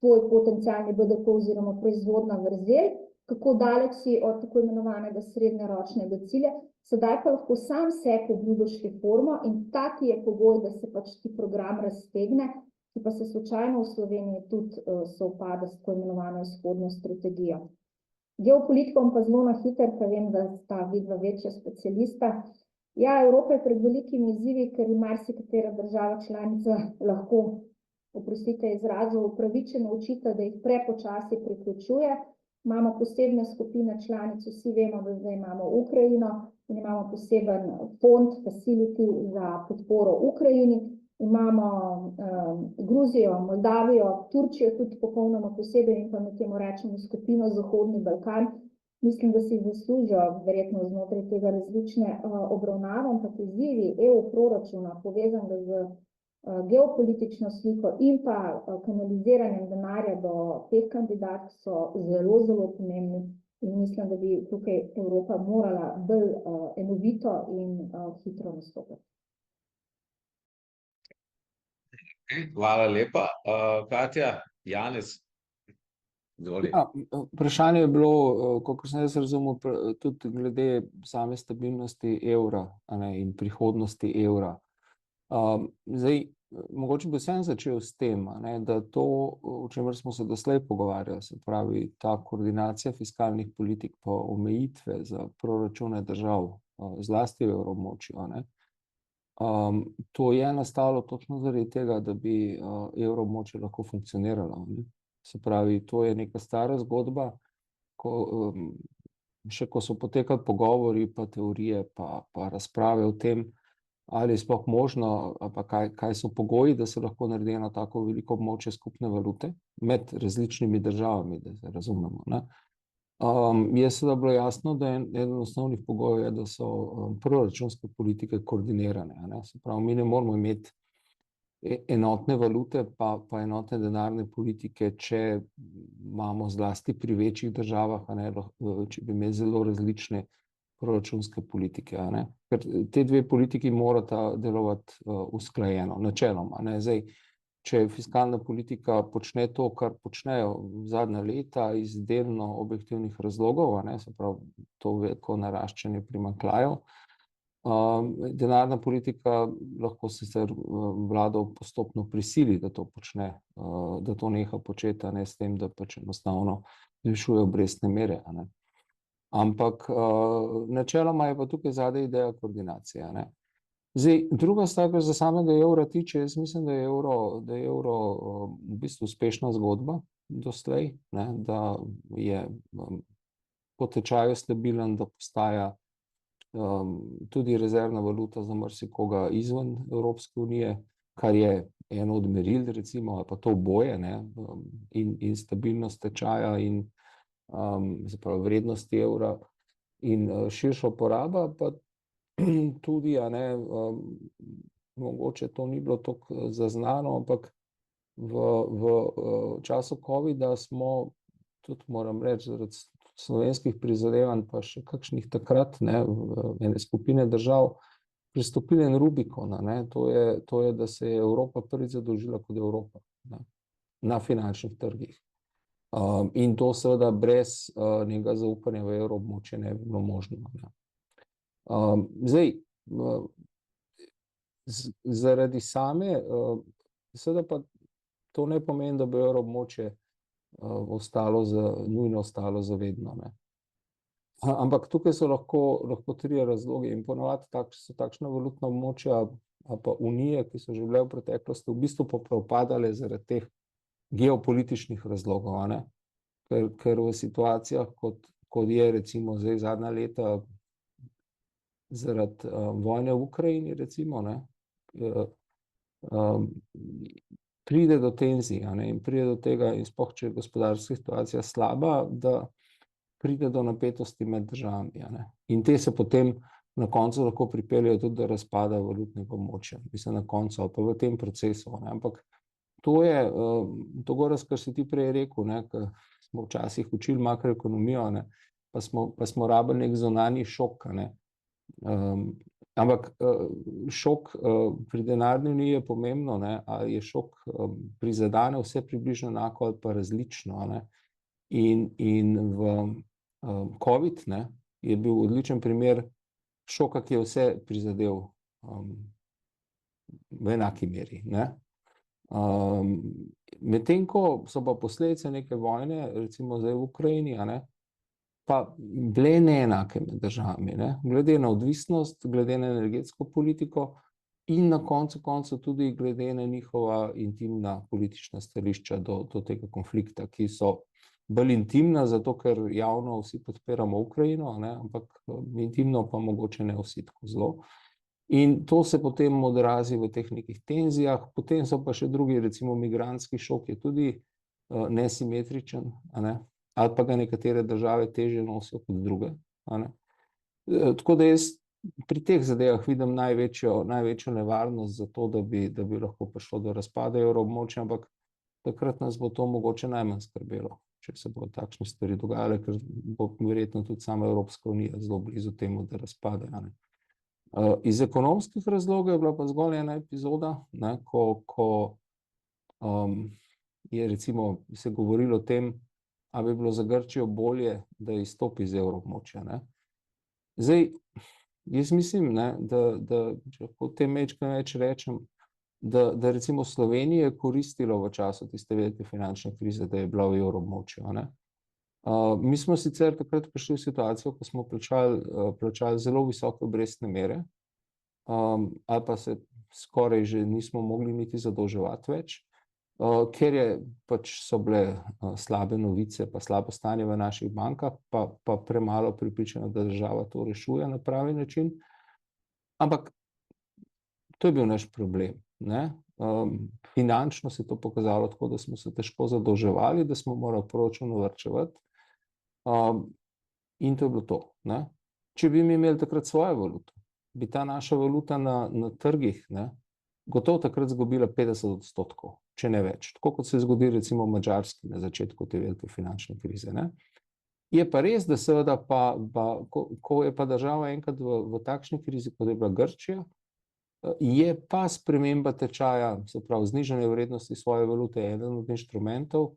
tvoj potencialni BDP oziroma proizvodna vrzel, kako daleč si od tako imenovanega srednjeročnega cilja, sedaj pa lahko sam sebi obljubiš reformo in ta ti je pogoj, da se pač ti program raztegne, ki pa se slučajno v Sloveniji tudi sovpada s tako imenovano izhodno strategijo. Geopolitikom pa zelo na hitro, ker vem, da sta vidva večja specialista. Ja, Evropa je pred velikimi izzivi, ker marsikatera država članica lahko, oprostite izrazu, upravičeno očita, da jih prepočasi priključuje. Imamo posebne skupine članic, vsi vemo, da zdaj imamo Ukrajino in imamo poseben fond, facility za podporo Ukrajini. Imamo Gruzijo, Moldavijo, Turčijo tudi popolnoma posebej in pa med temu rečemo skupino Zahodni Balkan. Mislim, da si zaslužijo verjetno znotraj tega različne obravnave, ampak izzivi EU proračuna povezanega z geopolitično sliko in pa kanaliziranjem denarja do teh kandidatk so zelo, zelo pomembni in mislim, da bi tukaj Evropa morala bolj enovito in hitro nastopati. Hvala lepa. Katja, Janez, izvoli. Ja, vprašanje je bilo, kakor sem jaz razumel, tudi glede same stabilnosti evra, in prihodnosti evra. Zdaj, mogoče bi vsem začel s tem, da to, o čemer smo se doslej pogovarjali, se pravi ta koordinacija fiskalnih politik pa omejitve za proračune držav, zlasti v evroobmočju, to je nastalo točno zaradi tega, da bi evroobmočje lahko funkcioniralo. Se pravi, to je neka stara zgodba, še ko so potekali pogovori, pa teorije, pa razprave o tem, ali je sploh možno, pa kaj so pogoji, da se lahko naredi eno tako veliko območje skupne valute med različnimi državami, da se razumemo. Je seveda bilo jasno, da eden osnovnih pogojev je, da so proračunske politike koordinirane. Se pravi, mi ne moramo imeti enotne valute pa enotne denarne politike, če imamo zlasti pri večjih državah, če bi imeli zelo različne proračunske politike. Ker te dve politiki morata delovati usklajeno, načeloma. Zdaj, če fiskalna politika počne to, kar počnejo zadnja leta iz delno objektivnih razlogov, se pravi to veliko naraščanje primanjkljajev, denarna politika lahko sicer vlado postopno prisili, da to počne, da to neha početi, ne s tem, da pač enostavno zvišuje obrestne mere, Ampak načeloma je pa tukaj zadaj ideja koordinacije, Zdaj, druga stvar, kar za samega evra tiče, jaz mislim, da je evro v bistvu uspešna zgodba doslej, da je po tečaju stabilen, da postaja tudi rezervna valuta za marsikoga izven Evropske unije, kar je eno od meril, recimo, ali pa to oboje, in stabilnost tečaja in vrednosti evra in širša uporaba, pa tudi, mogoče to ni bilo toliko zaznano, ampak v času covida smo tudi, moram reči, zaradi slovenskih prizadevanj, pa še kakšnih takrat, ene skupine držav, pristopili en Rubikon, to je, da se je Evropa prvič zadolžila kot Evropa, na finančnih trgih. In to seveda brez nekega zaupanja v evroobmočje ne bi bilo možno. Zdaj, zaradi same, seveda pa to ne pomeni, da bo evroobmočje nujno ostalo za vedno. Ampak tukaj so lahko trije razlogi in ponavadi so takšna valutna območja ali pa unije, ki so že bile v preteklosti, v bistvu pa propadale zaradi teh geopolitičnih razlogov, ker v situacijah, kot je recimo zdaj zadnja leta zaradi vojne v Ukrajini, recimo, pride do tenzij, in pride do tega, in sploh če je gospodarska situacija slaba, da pride do napetosti med državami, In te se potem na koncu lahko pripeljejo tudi do razpada valutnega območja. Mislim, na koncu ali pa v tem procesu, Ampak to je, to Gorazd, kar si ti prej rekel, ker smo včasih učili makroekonomijo, pa smo rabili nek zunanji šok, Ampak šok pri denarni uniji je pomembno, ali je šok prizadene vse približno enako ali pa različno, In v COVID je bil odličen primer šoka, ki je vse prizadel v enaki meri, Medtem ko so pa posledice neke vojne, recimo zdaj v Ukrajini, pa bile neenake med državami, glede na odvisnost, glede na energetsko politiko in na koncu koncev tudi glede na njihova intimna politična stališča do tega konflikta, ki so bolj intimna, zato ker javno vsi podpiramo Ukrajino, ampak intimno pa mogoče ne vsi tako zelo. In to se potem odrazi v teh nekih tenzijah, potem so pa še drugi, recimo migrantski šok je tudi nesimetričen, ali pa ga nekatere države težje nosijo kot druge, Tako da jaz pri teh zadevah vidim največjo nevarnost za to, da bi lahko prišlo do razpada evroobmočja, ampak takrat nas bo to mogoče najmanj skrbelo, če se bodo takšne stvari dogajale, ker bo verjetno tudi sama Evropska unija zelo blizu temu, da razpade, Iz ekonomskih razlogov je bila pa zgolj ena epizoda, ko je recimo se govorilo o tem, ali bi bilo za Grčijo bolje, da izstopi iz evroobmočja, Zdaj, jaz mislim, da če lahko o tem več rečem, da recimo Sloveniji je koristilo v času tiste velike finančne krize, da je bila v evroobmočju, Mi smo sicer takrat prišli v situacijo, ko smo plačali zelo visoke obrestne mere, ali pa se skoraj že nismo mogli niti zadolževati več, ker so bile slabe novice, pa slabo stanje v naših bankah, pa premalo prepričano, da država to rešuje na pravi način. Ampak to je bil naš problem, Finančno se je to pokazalo tako, da smo se težko zadolževali, da smo morali proračun varčevati, in to je bilo to, Če bi mi imeli takrat svojo valuto, bi ta naša valuta na trgih, gotovo takrat izgubila 50%, če ne več, tako kot se je zgodilo recimo Madžarski na začetku te velike finančne krize, Je pa res, da seveda ko je pa država enkrat v takšni krizi, kot je bila Grčija, Je pa sprememba tečaja, se pravi znižanje vrednosti svoje valute, eden od inštrumentov,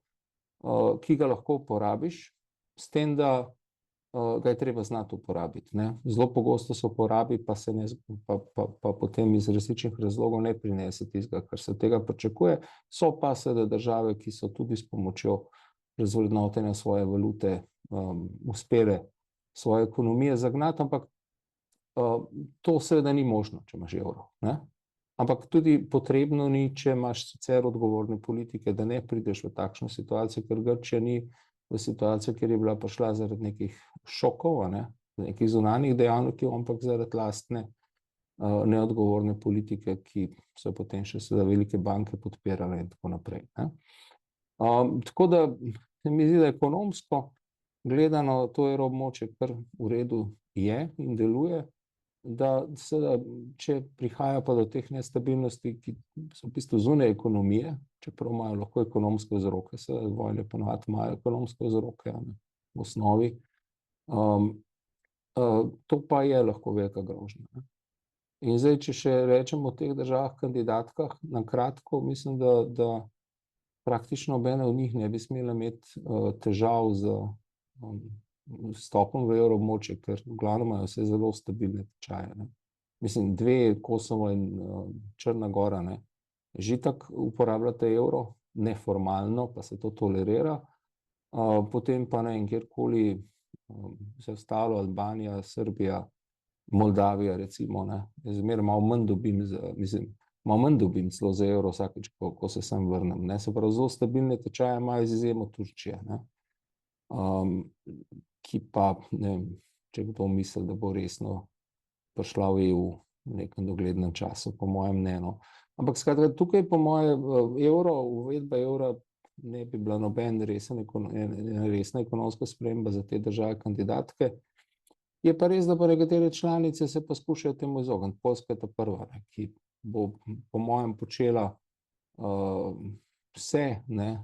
ki ga lahko uporabiš, s tem, da ga je treba znati uporabiti, ne. Zelo pogosto se uporabi, pa se ne, pa potem iz različnih razlogov ne prinese tistega, kar se od tega pričakuje. So pa seveda države, ki so tudi s pomočjo razvrednotenja svoje valute uspele svoje ekonomije zagnati, ampak to seveda ni možno, če imaš evro, ne. Ampak tudi potrebno ni, če imaš sicer odgovorne politike, da ne prideš v takšno situacijo, ker Grčija ni v situaciji, kjer je bila prišla zaradi nekih šokov, ne, nekih zunanjih dejavnikov, ampak zaradi lastne neodgovorne politike, ki so potem še seveda velike banke podpirale in tako naprej, ne. Tako da se mi zdi, da ekonomsko gledano to evroobmočje kar v redu je in deluje, da seveda, če prihaja pa do teh nestabilnosti, ki so v bistvu zunaj ekonomije, čeprav imajo lahko ekonomske vzroke, seveda vojne ponavadi imajo ekonomske vzroke, ne, v osnovi, to pa je lahko velika grožnja, ne. In zdaj, če še rečemo o teh državah kandidatkah, na kratko, mislim, da praktično nobena od njih ne bi smela imeti težav z vstopom v evroobmočje, ker v glavnem imajo vse zelo stabilne tečaje, ne. Mislim, dve, Kosovo in Črna gora, ne, že itak uporabljate evro, neformalno, pa se to tolerira, potem pa ne vem, kjerkoli vse ostalo, Albanija, Srbija, Moldavija recimo, ne, jaz zmeraj malo manj dobim celo za evro vsakič, ko se sem vrnem, ne, se pravi, zelo stabilne tečaje imajo z izjemo Turčije, ne. Ki pa, ne vem, če kdo misli, da bo resno prišla v EU v nekem doglednem času, po mojem ne, no. Ampak skratka, tukaj po moje uvedba evra ne bi bila ena resna ekonomska sprememba za te države kandidatke. Je pa res, da pa nekatere članice se poskušajo temu izogniti. Poljska je ta prva, ne, ki bo po mojem počela vse, ne,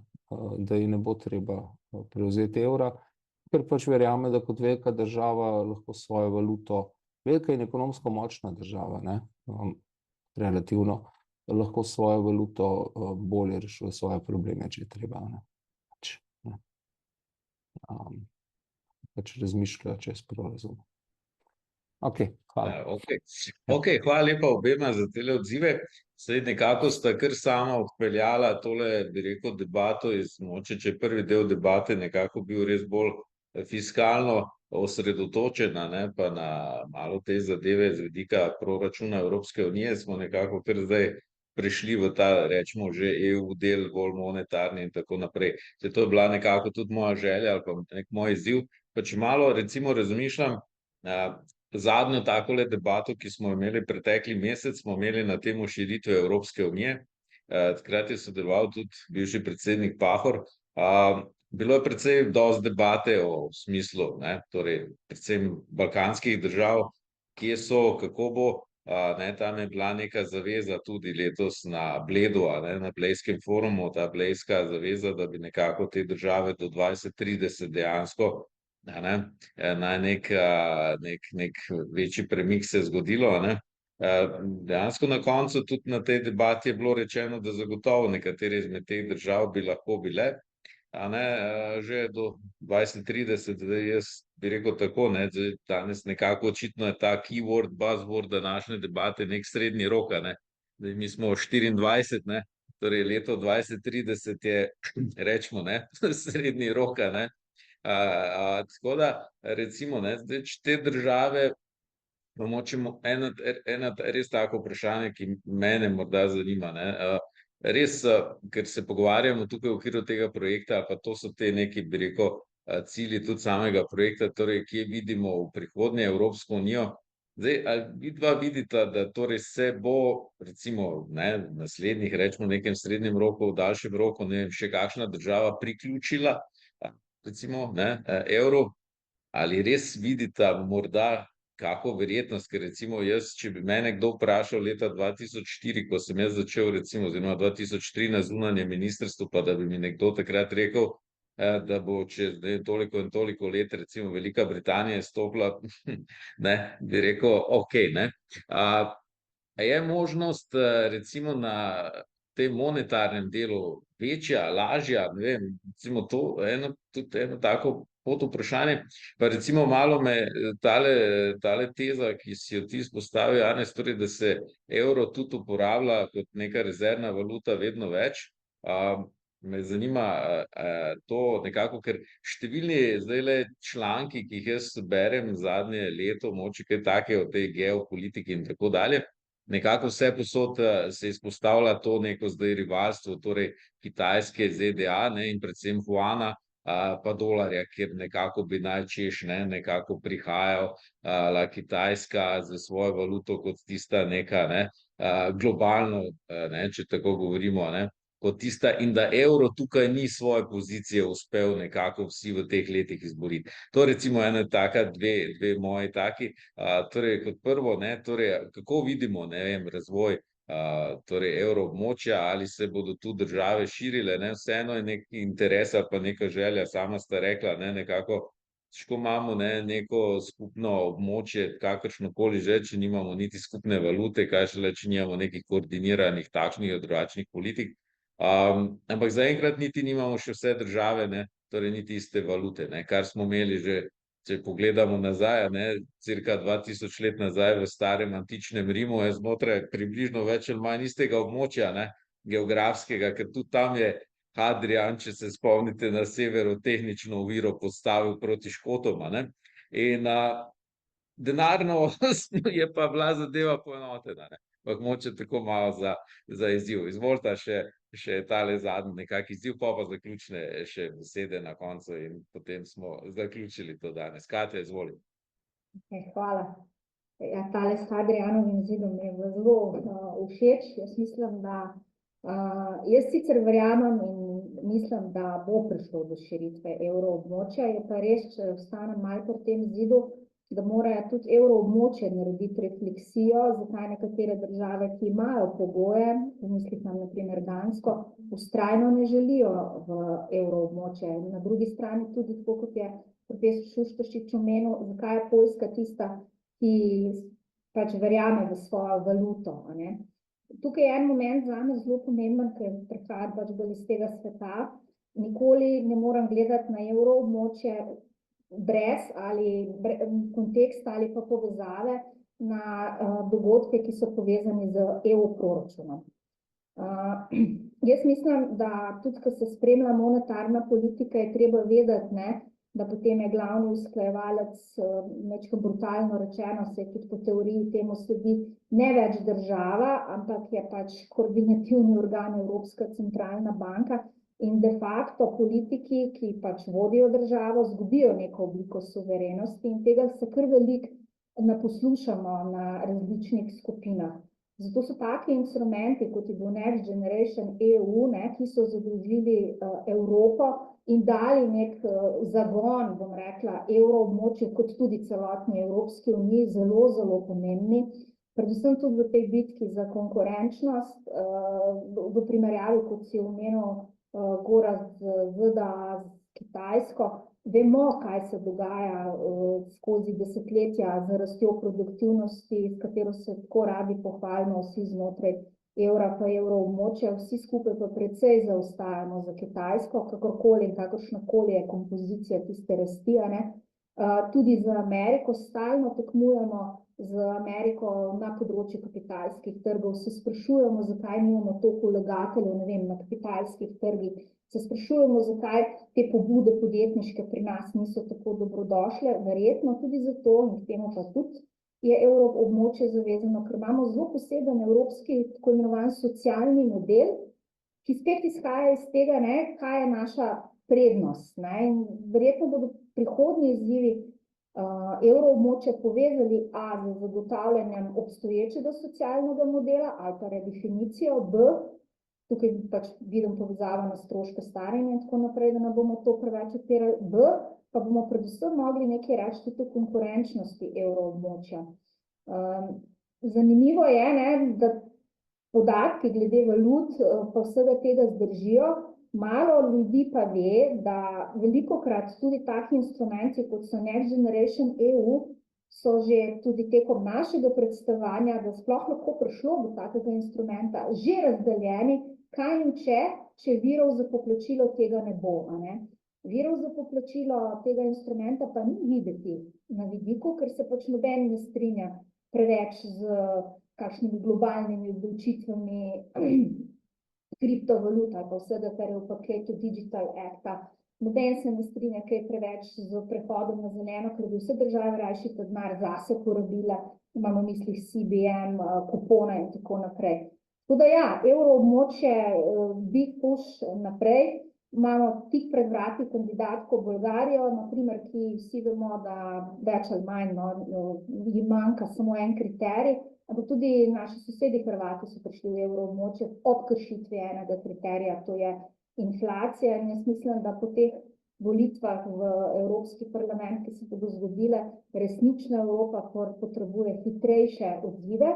da ji ne bo treba prevzeti evra, ker pač verjame, da kot velika država lahko svojo valuto, velika in ekonomsko močna država, ne, relativno, lahko svojo valuto bolje rešuje svoje probleme, če je treba, ne. Pač razmišljajo čez prorazum. Okej, hvala. Okej, hvala lepa obema za tele odzive. Saj nekako sta kar sama odpeljala tole, bi rekel, debato mogoče, če je prvi del debate nekako bil res bolj fiskalno osredotočena, ne, pa na malo te zadeve z vidika proračuna Evropske unije, smo nekako kar zdaj prišli v ta, rečemo že EU del, bolj monetarni in tako naprej. Saj to je bila nekako tudi moja želja ali pa nek moj izziv. Pa če malo recimo razmišljam, zadnjo takole debato, ki smo imeli pretekli mesec, smo imeli na temo širitve Evropske unije. Takrat je sodeloval tudi bivši predsednik Pahor. Bilo je precej dosti debate o smislu, ne, torej predvsem balkanskih držav, kje so, kako bo, ne, tam je bila neka zaveza tudi letos na Bledu, ne, na Blejskem forumu, ta Blejska zaveza, da bi nekako te države do 2030 dejansko, ne, na nek večji premik se zgodilo, ne. Dejansko na koncu tudi na tej debati je bilo rečeno, da zagotovo nekatere izmed teh držav bi lahko bile, že do 2030, zdaj jaz bi rekel tako, ne, danes nekako očitno je ta keyword, buzzword današnje debate nek srednji rok, ne. Zdaj mi smo 24, ne, torej leto 2030 je, rečemo, ne, srednji rok, ne. Tako da recimo, ne, zdaj, če te države, mogoče ena res tako vprašanje, ki mene morda zanima, ne, res, ker se pogovarjamo tukaj v okviru tega projekta, ali pa to so te neki, bi rekel, cilji tudi samega projekta, torej kje vidimo v prihodnje Evropsko unijo. Zdaj, ali vidva vidita, da torej se bo recimo, ne, v naslednjih, rečemo, nekem srednjem roku, v daljšem roku, ne vem, še kakšna država priključila, recimo, ne, evru, ali res vidita morda kako verjetnost, ker recimo jaz, če bi mene kdo vprašal leta 2004, ko sem jaz začel recimo, oziroma 2003 na zunanjem ministrstvu, pa da bi mi nekdo takrat rekel, da bo čez toliko in toliko let recimo Velika Britanija izstopila, ne, bi rekel, okej, ne. A je možnost recimo na tem monetarnem delu večja, lažja, ne vem, recimo to tudi eno tako pod vprašanje, pa recimo malo me tale teza, ki si jo ti izpostavil, Janez, torej, da se evro tudi uporablja kot neka rezervna valuta vedno več, me zanima to nekako, ker številni zdajle članki, ki jih jaz berem zadnje leto, mogoče kaj take o tej geopolitiki in tako dalje, nekako vse posod se izpostavlja to neko zdaj rivalstvo, torej Kitajske, ZDA, ne, in predvsem Juana, pa dolarja, kjer nekako bi najčeš nekako prihajal Kitajska za svojo valuto kot tista neka globalno, če tako govorimo, kot tista, in da evro tukaj ni svoje pozicije uspel nekako vsi v teh letih izboriti. To recimo ena taka, dve moji taki. Torej, kot prvo, torej, kako vidimo, ne vem, razvoj torej evroobmočja, ali se bodo tu države širile, vseeno je nek interes ali pa neka želja, sama sta rekla, nekako, težko imamo neko skupno območje, kakršnokoli že, če nimamo niti skupne valute, kaj šele, če nimamo nekih koordiniranih takšnih in drugačnih politik. Ampak zaenkrat niti nimamo še vse države, torej niti iste valute, kar smo imeli že, če pogledamo nazaj, cirka 2000 let nazaj v starem antičnem Rimu, je znotraj približno več ali manj istega območja, geografskega, ker tudi tam je Hadrian, če se spomnite, na severu tehnično oviro postavil proti Škotom, in denarno je pa bila zadeva poenotena, ampak mogoče tako malo za izziv. Izvolite še tale zadnji nekak izziv, pa zaključne še besede na koncu in potem smo zaključili to danes. Katja, izvoli. Hvala. Ja, tale s Hadrianovim zidom mi je zelo všeč. Jaz mislim, da jaz sicer verjamem in mislim, da bo prišlo do širitve evroobmočja, je pa res, če ostanem malo pri tem zidu, da morajo tudi evroobmočje narediti refleksijo, zakaj nekatere države, ki imajo pogoje, v mislih nam na primer Dansko, vztrajno ne želijo v evroobmočje. Na drugi strani tudi, tako kot je profesor Šušteršič omenil, zakaj je Poljska tista, ki pač verjame v svojo valuto. Tukaj je en moment zame zelo pomemben, ker prihajam pač bolj iz tega sveta. Nikoli ne moram gledati na evroobmočje brez ali konteksta ali pa povezave na dogodke, ki so povezani z EU proračunom. Jaz mislim, da tudi, ko se spremlja monetarna politika, je treba vedeti, da potem je glavni usklajevalec, nekaj brutalno rečeno, se tudi po teoriji temu sledi, ne več država, ampak je pač koordinativni organ Evropska centralna banka. In de facto politiki, ki pač vodijo državo, zgubijo neko obliko suverenosti in tega se kar veliko naposlušamo na različnih skupinah. Zato so taki instrumenti, kot je bil Next Generation EU, ki so zadolžili Evropo in dali nek zagon, bom rekla, evroobmočju kot tudi celotni Evropski uniji, zelo, zelo pomembni. Predvsem tudi v tej bitki za konkurenčnost, v primerjavi, kot si omenil, Gorazd, z ZDA, z Kitajsko. Vemo, kaj se dogaja skozi desetletja z rastjo produktivnosti, s katero se tako radi pohvalimo vsi znotraj evra pa evroobmočja, vsi skupaj pa precej zaostajamo za Kitajsko, kakorkoli in kakršnakoli je kompozicija tiste rasti. Tudi z Ameriko stalno tekmujemo, z Ameriko na področju kapitalskih trgov, se sprašujemo, zakaj nimamo toliko vlagateljev, ne vem, na kapitalskih trgih, se sprašujemo, zakaj te pobude podjetniške pri nas niso tako dobrodošle, verjetno tudi zato, in k temu pa tudi je evroobmočje zavezano, ker imamo zelo poseben evropski tako imenovan socialni model, ki spet izhaja iz tega, kaj je naša prednost. In verjetno bodo prihodnji izzivi evroobmočja povezali z zagotavljanjem obstoječega socialnega modela ali pa redefinicijo, tukaj pač vidim povezavo na stroške staranja in tako naprej, da ne bomo to preveč odpirali, pa bomo predvsem mogli nekaj reči tudi o konkurenčnosti evroobmočja. Zanimivo je, da podatki glede valut pa vsega tega zdržijo, malo ljudi pa ve, da velikokrat tudi taki instrumenti, kot so Next Generation EU, so že tudi tekom našega predstavljanja, da sploh lahko prišlo do takega instrumenta, že razdeljeni, kaj in če virov za poplačilo tega ne bo. Virov za poplačilo tega instrumenta pa ni videti na vidiku, ker se pač noben ne strinja preveč z kakšnimi globalnimi odločitvami kriptovalut ali pa vsega, kar je v paketu Digital Acta. Noben se ne strinja kaj preveč z prehodom na zeleno, ker bi vse države rajši ta denar zase porabile, imamo v mislih CBM, kupone in tako naprej. Tako da ja, evroobmočje, big push naprej. Imamo tik pred vrati kandidatko Bolgarijo, na primer, ki vsi vemo, da več ali manj jim manjka samo en kriterij, ampak tudi naši sosedi Hrvati so prišli v evroobmočje ob kršitvi enega kriterija, to je inflacija, in jaz mislim, da po teh volitvah v Evropski parlament, ki se bodo zgodile, resnična Evropa potrebuje hitrejše odzive.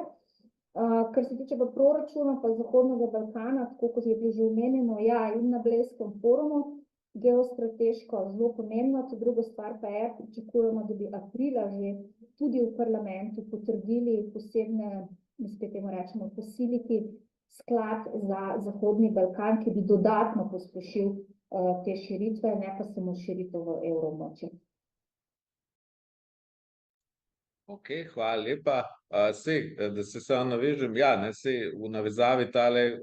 Kar se tiče pa proračuna pa Zahodnega Balkana, tako kot je bilo že omenjeno, ja, in na Blejskem forumu, geostrateško zelo pomembno, to druga stvar pa je, pričakujemo, da bi aprila že tudi v parlamentu potrdili posebne, mi spet temu rečemo, facility, sklad za Zahodni Balkan, ki bi dodatno pospešil te širitve, ne pa samo širitev v evroobmočje. Ok, hvala lepa. Da se samo navežem, ja, v navezavi tale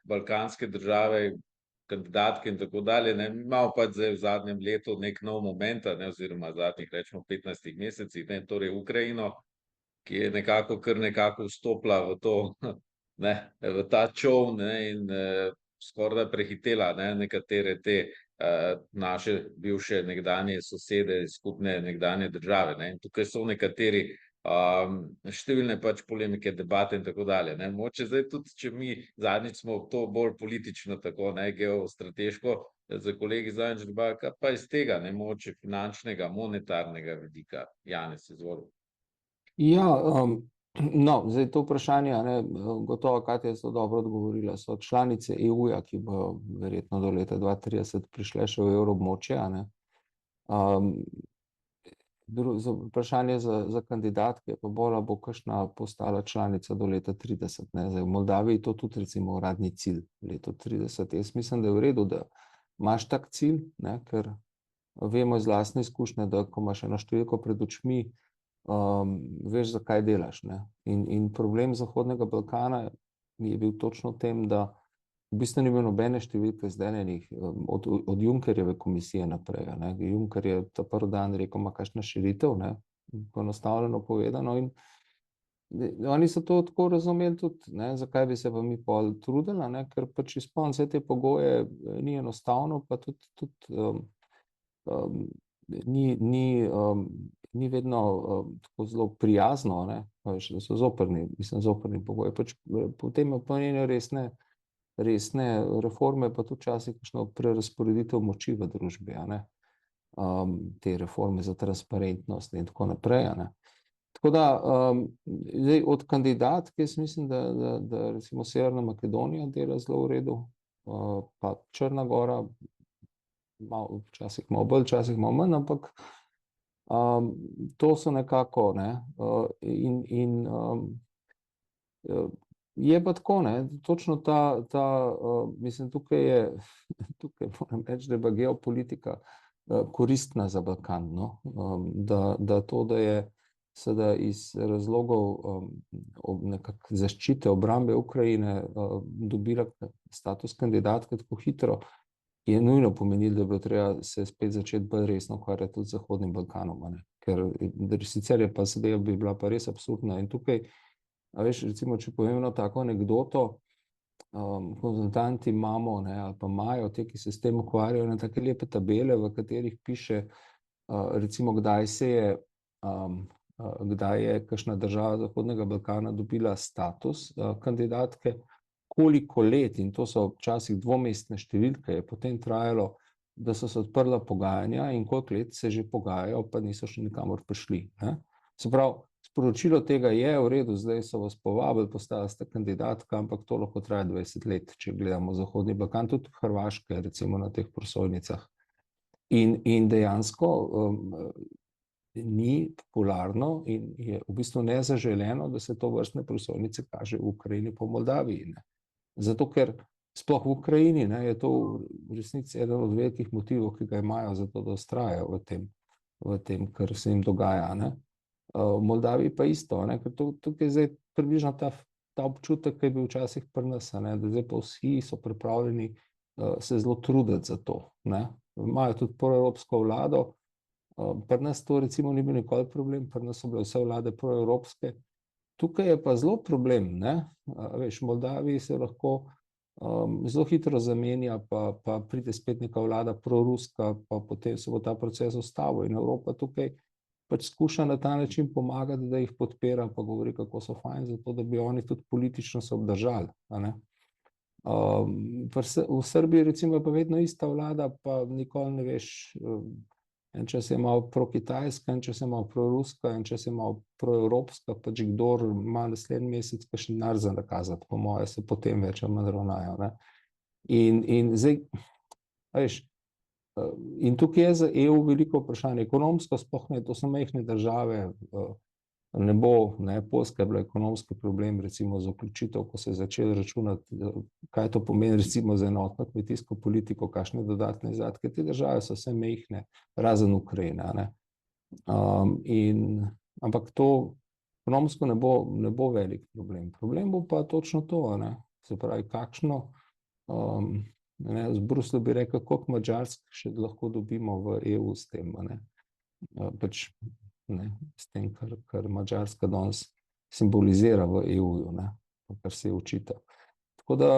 balkanske države, kandidatke in tako dalje, imamo pač zdaj v zadnjem letu nek nov moment, oziroma zadnjih, rečemo, 15 mesecih, torej Ukrajino, ki je nekako vstopila v to, v ta čovn in skoraj prehitela nekatere te naše bivše nekdanje sosede, skupne nekdanje države. In tukaj so nekateri številne pač polemike, debate in tako dalje. Mogoče zdaj tudi, če mi zadnjič smo to bolj politično, tako geostrateško, za kolegi zadnjič debata, pa iz tega, mogoče finančnega, monetarnega vidika. Janez, izvoli. Ja, no, zdaj to vprašanje, gotovo Katja je dobro odgovorila, so članice EU-ja, ki bo verjetno do leta 2030 prišle še v evroobmočje. Vprašanje za kandidatke pa bolj, bo kakšna postala članica do leta 30. Zdaj v Moldaviji to tudi recimo uradni cilj, leto 30. Jaz mislim, da je v redu, da imaš tak cilj, ker vemo iz lastne izkušnje, da ko imaš eno številko pred očmi, veš, zakaj delaš. In problem Zahodnega Balkana je bil točno v tem, da v bistvu ni bilo nobene številke zdeljenih od Junckerjeve komisije naprej. Juncker je ta prvi dan rekel, ima kakšna širitev, poenostavljeno povedano, in oni so to tako razumeli tudi, zakaj bi se pa mi pol trudili, ker pač izpolniti vse te pogoje ni enostavno, pa tudi ni vedno tako zelo prijazno, da so zoprni pogoji. Pač potem pomenijo resne reforme, pa tudi včasih kakšno prerazporeditev moči v družbi, te reforme za transparentnost in tako naprej. Tako da zdaj od kandidatk, jaz mislim, da recimo Severna Makedonija dela zelo v redu, pa Črna Gora, včasih malo bolj, včasih malo manj, ampak to so nekako, je pa tako, točno mislim, tukaj moram reči, da je geopolitika koristna za Balkan, da je sedaj iz razlogov nekako zaščite obrambe Ukrajine dobila status kandidatke tako hitro, je nujno pomenilo, da je bilo treba se spet začeti bolj resno ukvarjati tudi z Zahodnim Balkanom, ker sicer je pa sedaj bi bila pa res absurdna. In tukaj, veš, recimo, če povem tako anekdoto, konzultanti imamo, ali pa imajo te, ki se s tem ukvarjajo, na take lepe tabele, v katerih piše, recimo, kdaj je kakšna država Zahodnega Balkana dobila status kandidatke, koliko let, in to so včasih dvomestne številke, je potem trajalo, da so se odprla pogajanja, in koliko let se že pogajajo, pa niso še nikamor prišli. Se pravi, sporočilo tega je v redu, zdaj so vas povabili, postala ste kandidatka, ampak to lahko traja 20 let, če gledamo Zahodni Balkan, tudi Hrvaške, recimo na teh prosojnicah. In dejansko ni popularno in je v bistvu nezaželeno, da se to vrstne prosojnice kaže v Ukrajini po Moldaviji. Ne. Zato, ker sploh v Ukrajini je to v resnici eden od velikih motivov, ki ga imajo za to, da vztrajajo v tem, kar se jim dogaja. Ne. V Moldaviji pa isto, ker tukaj zdaj približno ta občutek, ki je bil včasih pri nas, da zdaj pa vsi so pripravljeni se zelo truditi za to. Ne. Imajo tudi proevropsko vlado. Pri nas to recimo ni bil nikoli problem, pri nas so bile vse vlade proevropske. Tukaj je pa zelo problem, veš, v Moldaviji se lahko zelo hitro zamenja, pa pride spet neka vlada proruska, pa potem se bo ta proces ustavil in Evropa tukaj pač skuša na ta način pomagati, da jih podpira, pa govori, kako so fajn, zato da bi oni tudi politično se obdržali. V Srbiji recimo pa vedno ista vlada, pa nikoli ne veš, en čas je malo pro-kitajska, en čas je malo pro-ruska, en čas je malo pro-evropska, pač kdor ima naslednji mesec kakšen denar za nakazati, po moje se potem več ali manj ravnajo. In zdaj, veš, in tukaj je za EU veliko vprašanje. Ekonomsko sploh ne, to so majhne države, ne bo, Poljska je bila ekonomski problem, recimo za vključitev, ko se je začel računati, kaj to pomeni recimo za enotno kmetijsko politiko, kakšne dodatne izdatke. Te države so vse majhne, razen Ukrajina. Ampak to ekonomsko ne bo velik problem. Problem bo pa točno to, se pravi, kakšno, z Bruslju bi rekel, koliko Madžarsk še lahko dobimo v EU s tem, pač s tem, kar Madžarska danes simbolizira v EU-ju, kar se je očita. Tako da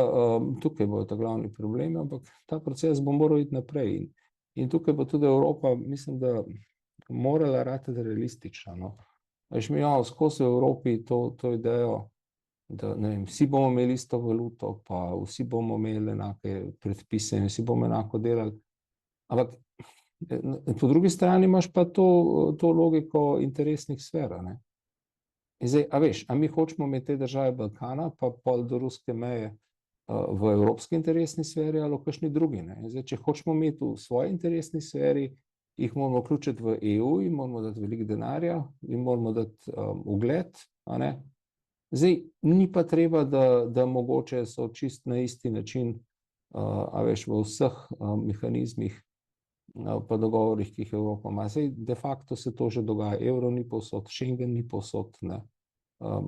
tukaj bojo ta glavni problemi, ampak ta proces bo moral iti naprej. In tukaj bo tudi Evropa, mislim, da morala ratati realistična. Veš, mi imamo skozi v Evropi to idejo, da vsi bomo imeli isto valuto, pa vsi bomo imeli enake predpise in vsi bomo enako delali. Ampak po drugi strani imaš pa to logiko interesnih sfer. In zdaj, a veš, a mi hočemo imeti te države Balkana, pa pol do ruske meje v evropski interesni sferi ali v kakšni drugi. In zdaj, če hočemo imeti v svoji interesni sferi, jih moramo vključiti v EU in moramo dati veliko denarja in moramo dati ugled. Zdaj, ni pa treba, da mogoče so čist na isti način, a veš, v vseh mehanizmih pa dogovorih, ki jih Evropa ima. Zdaj, de facto se to že dogaja. Evro ni povsod, Schengen ni povsod,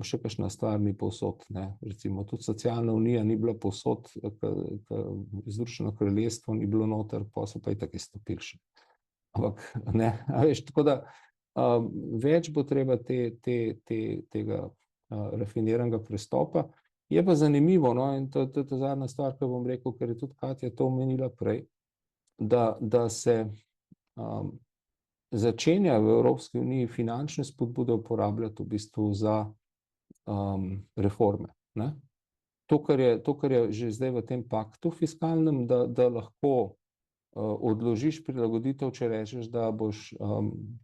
še kakšna stvar ni povsod. Recimo, tudi socialna unija ni bila povsod, Združeno kraljestvo ni bilo noter, pa so pa itak izstopili še. Ampak, a veš, tako da več bo treba tega rafiniranega pristopa. Je pa zanimivo, in to je ta zadnja stvar, ki bom rekel, ker je tudi Katja to omenila prej, da se začenja v Evropski uniji finančne spodbude uporabljati v bistvu za reforme. To, kar je že zdaj v tem paktu fiskalnem, da lahko odložiš prilagoditev, če rečeš, da boš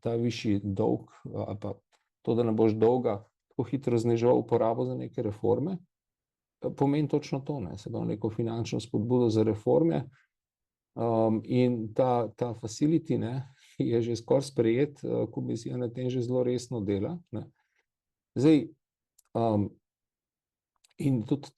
ta višji dolg, ali pa to, da ne boš dolga tako hitro zniževal uporabo za neke reforme, pomeni točno to, se pravi neko finančno spodbudo za reforme. In ta facility je že skoraj sprejet, komisija na tem že zelo resno dela. Zdaj, in tudi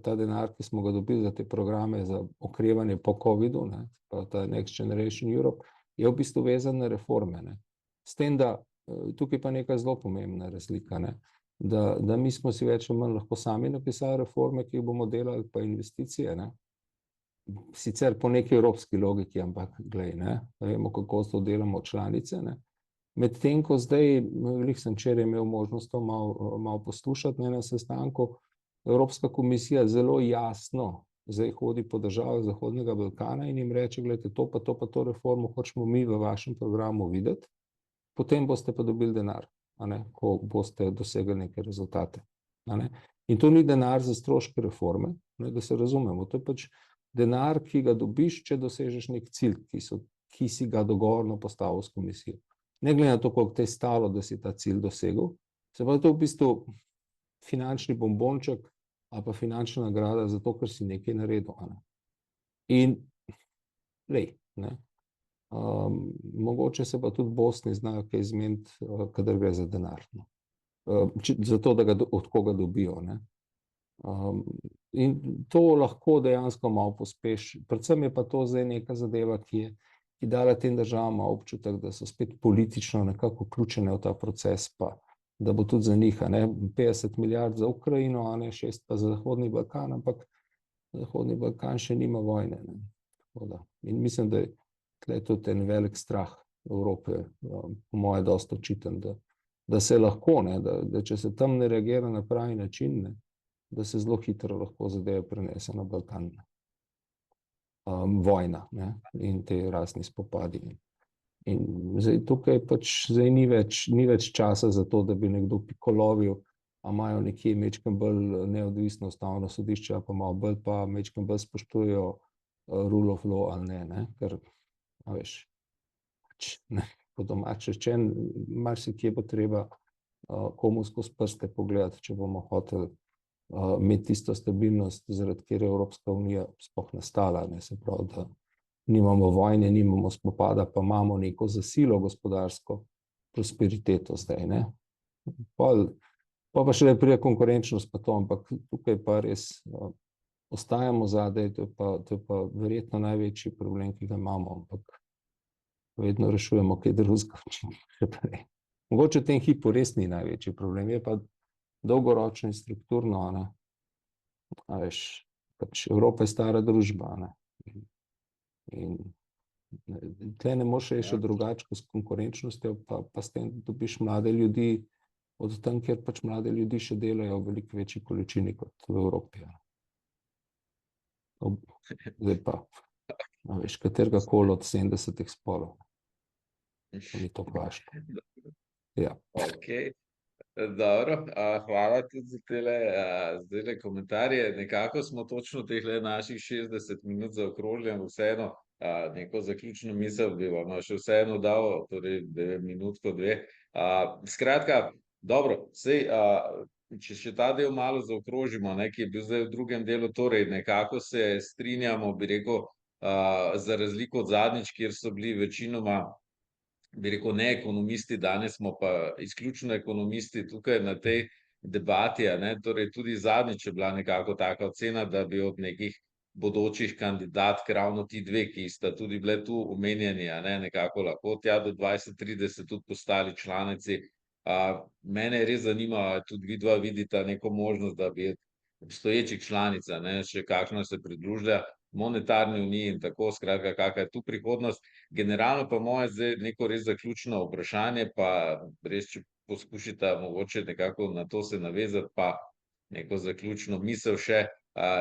ta denar, ki smo ga dobili za te programe za okrevanje po covidu, ta Next Generation Europe, je v bistvu vezan na reforme. S tem, da tukaj pa neka zelo pomembna razlika, da mi smo si več ali manj lahko sami napisali reforme, ki jih bomo delali, pa investicije, sicer po neki evropski logiki, ampak glej, vemo, kako to delamo članice. Medtem ko zdaj, sem včeraj imel možnost to malo poslušati na sestanku, Evropska komisija zelo jasno zdaj hodi po državah Zahodnega Balkana in jim reče, gledajte, to pa to reformo hočemo mi v vašem programu videti, potem boste pa dobili denar, ko boste dosegli neke rezultate. In to ni denar za stroške reforme, da se razumemo, to je pač denar, ki ga dobiš, če dosežeš nek cilj, ki si ga dogovorno postavil s komisijo. Ne glede na to, koliko te je stalo, da si ta cilj dosegel, se pa to v bistvu finančni bombonček ali pa finančna nagrada za to, ker si nekaj naredil. In lej, Mogoče se pa tudi Bosni znajo kaj izmeniti, kadar gre za denar. No. Zato, da ga od koga dobijo. Ne. In to lahko dejansko malo pospeši. Predvsem je pa to zdaj neka zadeva, ki dala tem državam občutek, da so spet politično nekako vključene v ta proces, pa da bo tudi za njih, ne, 50 milijard za Ukrajino, a ne 6 pa za Zahodni Balkan, ampak Zahodni Balkan še nima vojne. Ne. Tako da. In mislim, da je tudi en velik strah Evrope, po moje dosti očiten, da se lahko, ne, da če se tam ne reagira na pravi način, ne, da se zelo hitro lahko zadeve prenese na Balkan. Vojna, ne, in te razni spopadi. In zdaj tukaj pač zdaj ni več časa za to, da bi nekdo pikolovil, a imajo nekje majčkeno bolj neodvisno ustavno sodišče, a pa malo bolj pa majčkeno bolj spoštujejo rule of law ali ne, ker, a veš, pač, ne, po domače rečeno, marsikje bo treba komu skozi prste pogledati, če bomo hoteli imeti tisto stabilnost, zaradi kjer je Evropska unija sploh nastala, ne, se pravi, da nimamo vojne, nimamo spopada, pa imamo neko zasilo gospodarsko prosperiteto zdaj, ne. Pa še pride konkurenčnost pa to, ampak tukaj pa res ostajamo zadaj, to je pa verjetno največji problem, ki ga imamo, ampak vedno rešujemo kaj drugega še prej. Mogoče v tem hipu res ni največji problem, je pa dolgoročno in strukturno, ne. A veš, pač Evropa je stara družba, ne. In tle ne moreš rešiti drugače kot s konkurenčnostjo, pa s tem dobiš mlade ljudi od tam, kjer pač mlade ljudi še delajo v veliko večji količini kot v Evropi. Zdaj pa, a veš, katerega koli od 70 spolov. To ni to važno. Ja. Okay. Dobro, hvala tudi za tele komentarje. Nekako smo točno tehle naših 60 minut zaokrožili, vseeno neko zaključno misel bi vam še vseeno dal, torej minutko, 2. Skratka, dobro, sej, če še ta del malo zaokrožimo, ne, ki je bil zdaj v drugem delu, torej nekako se strinjamo, bi rekel, za razliko od zadnjič, kjer so bili večinoma, bi rekel, ne ekonomisti, danes smo pa izključno ekonomisti tukaj na tej debati, ne, torej tudi zadnjič je bila nekako taka ocena, da bi od nekih bodočih kandidatk ravno ti dve, ki sta tudi bile tu omenjeni, ne, nekako lahko tja do 2030 tudi postali članici. Mene res zanima, tudi vidva vidita neko možnost, da bi obstoječih članica, ne, še kakšno se pridružila monetarni uniji in tako, skratka, kakšna je tu prihodnost. Generalno pa moje zdaj neko res zaključno vprašanje, pa res, če poskušita mogoče nekako na to se navezati, pa neko zaključno misel še,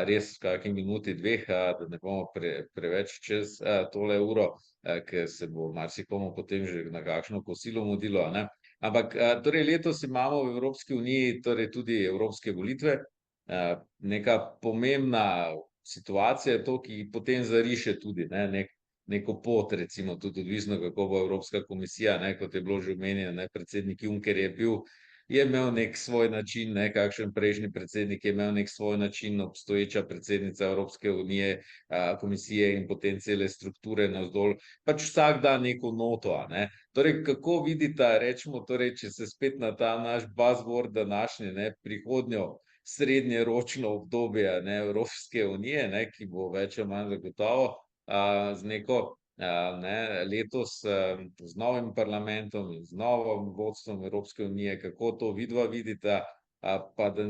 res v kakšni minuti, 2, da ne bomo preveč čez tole uro, ker se bo marsikomu potem že na kakšno kosilo mudilo, ne. Ampak torej letos imamo v Evropski uniji torej tudi evropske volitve, neka pomembna situacija je to, ki potem zariše tudi, ne, neko pot, recimo tudi odvisno, kako bo Evropska komisija, ne, kot je bilo že omenjeno, ne, predsednik Juncker je imel nek svoj način, ne, kakšen prejšnji predsednik je imel nek svoj način, obstoječa predsednica Evropske unije, komisije in potem cele strukture navzdol, pač vsak da neko noto, ne. Torej, kako vidita, recimo, torej, če se spet na ta naš buzzword današnji, ne, prihodnjo srednjeročno obdobje, ne, Evropske unije, ne, ki bo več ali manj zagotovo, z neko, ne, letos z novim parlamentom in z novim vodstvom Evropske unije, kako to vidva vidita, pa da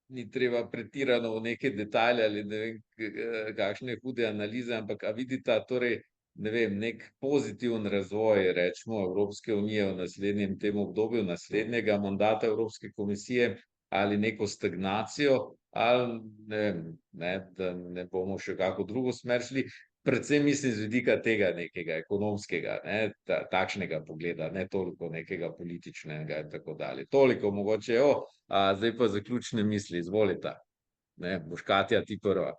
ni treba pretirano v neke detajle ali ne vem kakšne hude analize, ampak a vidita torej, ne vem, nek pozitiven razvoj, recimo, Evropske unije v naslednjem tem obdobju, naslednjega mandata Evropske komisije, ali neko stagnacijo, ali ne vem, ne, da ne bomo še kako drugo smer šli, predvsem mislim z vidika tega nekega ekonomskega, ne, takšnega pogleda, ne toliko nekega političnega in tako dalje. Toliko mogoče, zdaj pa zaključne misli, izvolita. Ne, boš Katja ti prva.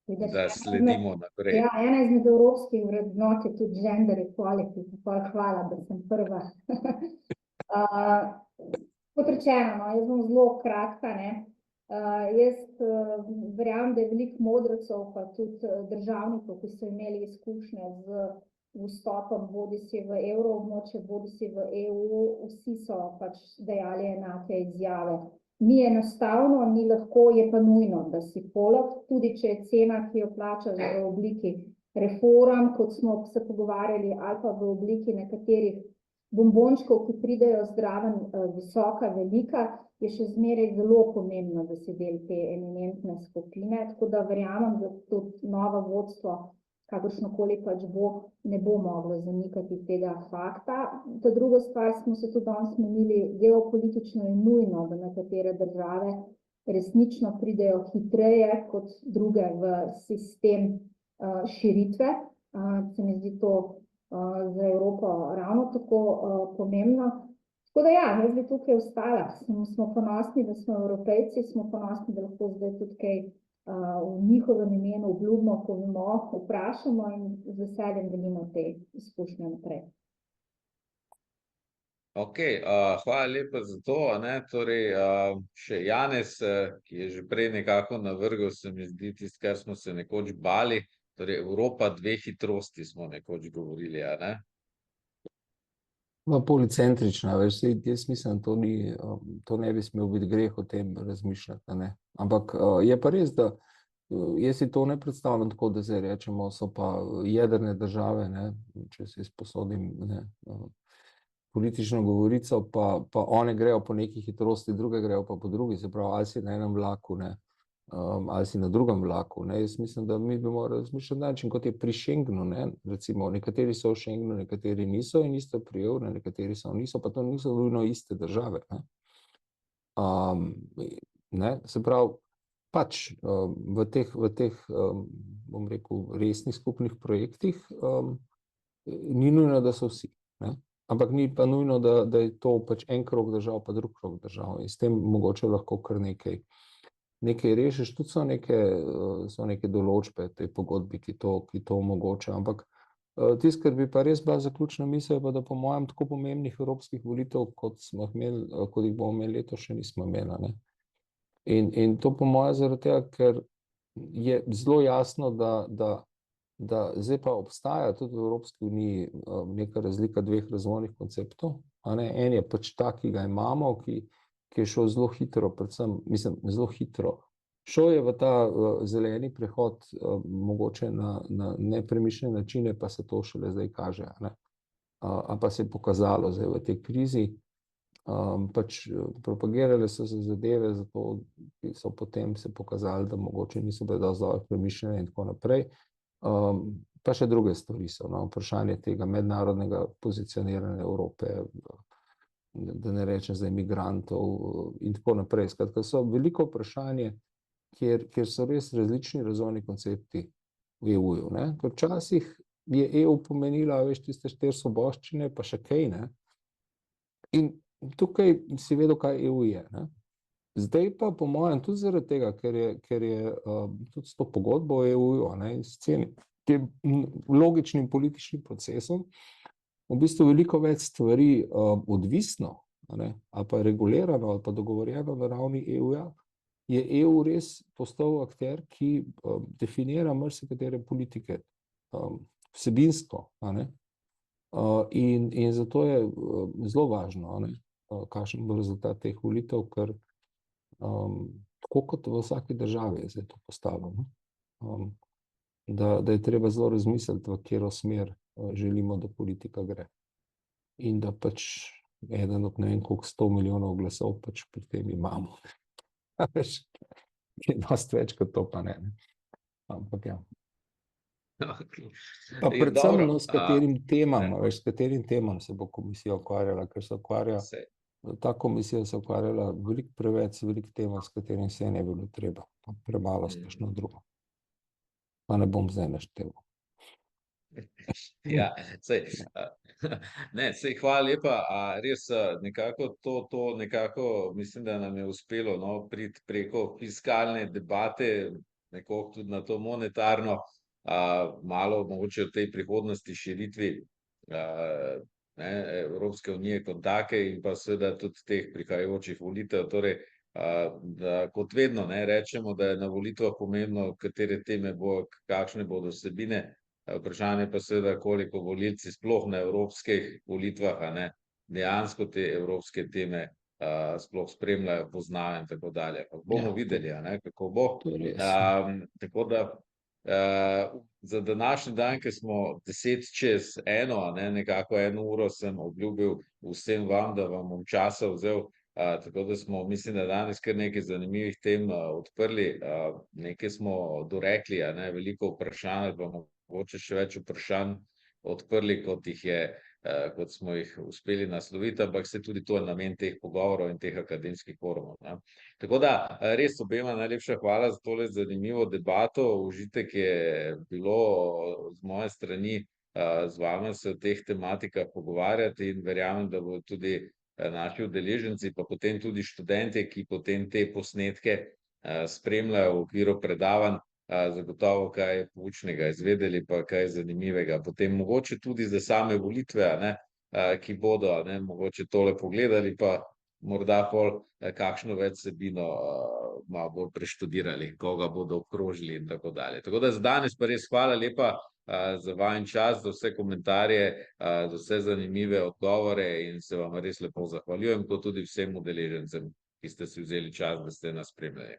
Da sledimo naprej. Ja, ena izmed evropskih vrednot je tudi gender equality, tako hvala, da sem prva. Kot rečeno, no, jaz bom zelo kratka, ne. Jaz verjamem, da je veliko modrecev, pa tudi državnikov, ki so imeli izkušnje z vstopom bodisi v evroobmočje, bodisi v EU, vsi so pač dejali enake izjave. Ni enostavno, ni lahko, je pa nujno, da si poleg, tudi če je cena, ki jo plačaš v obliki reform, kot smo se pogovarjali, ali pa v obliki nekaterih bombončkov, ki pridejo zraven, visoka, velika, je še zmeraj zelo pomembno, da si del te eminentne skupine, tako da verjamem, da tudi novo vodstvo, kakršnokoli pač bo, ne bo moglo zanikati tega fakta. Ta druga stvar, smo se tudi danes menili, geopolitično je nujno, da nekatere države resnično pridejo hitreje kot druge v sistem širitve. Se mi zdi to za Evropo ravno tako pomembno. Tako da ja, jaz bi tukaj ostala. Smo ponosni, da smo Evropejci, smo ponosni, da lahko zdaj tudi kaj v njihovem imenu obljubimo, povemo, vprašamo in z veseljem delimo te izkušnje naprej. Ok, hvala lepa za to, ne, torej še Janez, ki je že prej nekako navrgel, se mi zdi tisto, kar smo se nekoč bali, torej Evropa dveh hitrosti smo nekoč govorili, a ne? Policentrična, veš, jaz mislim, to ne bi smel biti greh o tem razmišljati, ne. Ampak je pa res, da jaz si to ne predstavljam tako, da zdaj rečemo, so pa jedrne države, ne, če si sposodim, ne, politično govorico, pa one grejo po neki hitrosti, druge grejo pa po drugi, se pravi, ali si na enem vlaku, ne, ali si na drugem vlaku, ne, jaz mislim, da mi bi morali razmišljati na način, kot je pri Schengenu, ne, recimo, nekateri so v Schengenu, nekateri niso in isto pri evru, nekateri so niso, pa to niso nujno iste države, ne. Ne, se pravi, pač v teh, bom rekel, resnih skupnih projektih ni nujno, da so vsi, ne. Ampak ni pa nujno, da je to pač en krog držav, pa drug krog držav. In s tem mogoče lahko kar nekaj rešiš. Tudi so neke določbe tej pogodbi, ki to omogoča. Ampak tisto, kar bi pa res bila zaključna misel, pa da po mojem tako pomembnih evropskih volitev, kot jih bomo imeli letos, še nismo imeli, ne. In to po mojem zaradi tega, ker je zelo jasno, da zdaj pa obstaja tudi v Evropski uniji neka razlika dveh razvojnih konceptov, a ne, en je pač ta, ki ga imamo, ki je šel zelo hitro, predvsem, mislim, zelo hitro, šel je v ta zeleni prehod, mogoče na nepremišljene načine, pa se to šele zdaj kaže, a ne. A pa se je pokazalo zdaj v tej krizi, pač propagirale so se zadeve, zato so potem se pokazali, da mogoče niso bile dovolj premišljene in tako naprej. Pa še druge stvari so, no, vprašanje tega mednarodnega pozicioniranja Evrope, da ne rečem zdaj migrantov in tako naprej. Skratka, so veliko vprašanje, kjer so res različni razvojni koncepti v EU-ju, ne. Ker včasih je EU pomenila, veš, tiste 4 svoboščine, pa še kaj, ne. In tukaj si vedel, kaj EU je, ne. Zdaj pa po mojem tudi zaradi tega, ker je tudi s to pogodbo o EU-ju, ne, in s tem logičnim političnim procesom v bistvu veliko več stvari odvisno, ne, ali pa regulirano, ali pa dogovorjeno na ravni EU-ja, je EU res postal akter, ki definira marsikatere politike vsebinsko, a ne. In zato je zelo važno, a ne, kakšen bo rezultat teh volitev, ker tako kot v vsaki državi je zdaj to postavljeno, da je treba zelo razmisliti, v katero smer želimo, da politika gre. In da pač eden od ne vem koliko 100 milijonov glasov pač pri tem imamo. Veš, je dosti več kot to pa ne. Ampak ja. Pa predvsem, no, s katerim temam, veš, s katerim temam se bo komisija ukvarjala, ker se ukvarja, ta komisija se ukvarjala veliko preveč, veliko tema, s katerim se ne bi bilo treba, pa premalo s kakšno drugo. Pa ne bom zdaj našteval. Ja, sej hvala lepa, res nekako to nekako mislim, da nam je uspelo, no, priti preko fiskalne debate, nekoliko tudi na to monetarno, malo mogoče o tej prihodnosti širitvi Evropske unije kot take in pa seveda tudi teh prihajajočih volitev, torej da kot vedno ne rečemo, da je na volitvah pomembno, katere teme bo, kakšne bodo vsebine. Vprašanje pa seveda, koliko volilci sploh na evropskih volitvah, a ne, dejansko te evropske teme sploh spremljajo, poznajo in tako dalje. Pa bomo videli, a ne, kako bo. To je res. Tako da za današnji dan, ki smo 1:10, a ne, nekako 1 uro sem obljubil vsem vam, da vam bom časa vzel, tako da smo, mislim, da danes kar nekaj zanimivih tem odprli, nekaj smo dorekli, a ne, veliko vprašanj, ali pa mogoče še več vprašanj odprli, kot smo jih uspeli nasloviti, ampak se tudi to je namen teh pogovorov in teh akademskih forumov, ne. Tako da res obema najlepša hvala za tole zanimivo debato. Užitek je bilo z moje strani z vami se o teh tematikah pogovarjati in verjamem, da bodo tudi naši udeleženci, pa potem tudi študentje, ki potem te posnetke spremljajo v okviru predavanj, zagotovo kaj poučnega izvedeli, pa kaj zanimivega. Potem mogoče tudi za same volitve, a ne, ki bodo, a ne, mogoče tole pogledali, pa morda pol kakšno več vsebino malo bolj preštudirali, koga bodo obkrožili in tako dalje. Tako da za danes pa res hvala lepa za vajin čas, za vse komentarje, za vse zanimive odgovore in se vam res lepo zahvaljujem, kot tudi vsem udeležencem, ki ste si vzeli čas, da ste nas spremljali.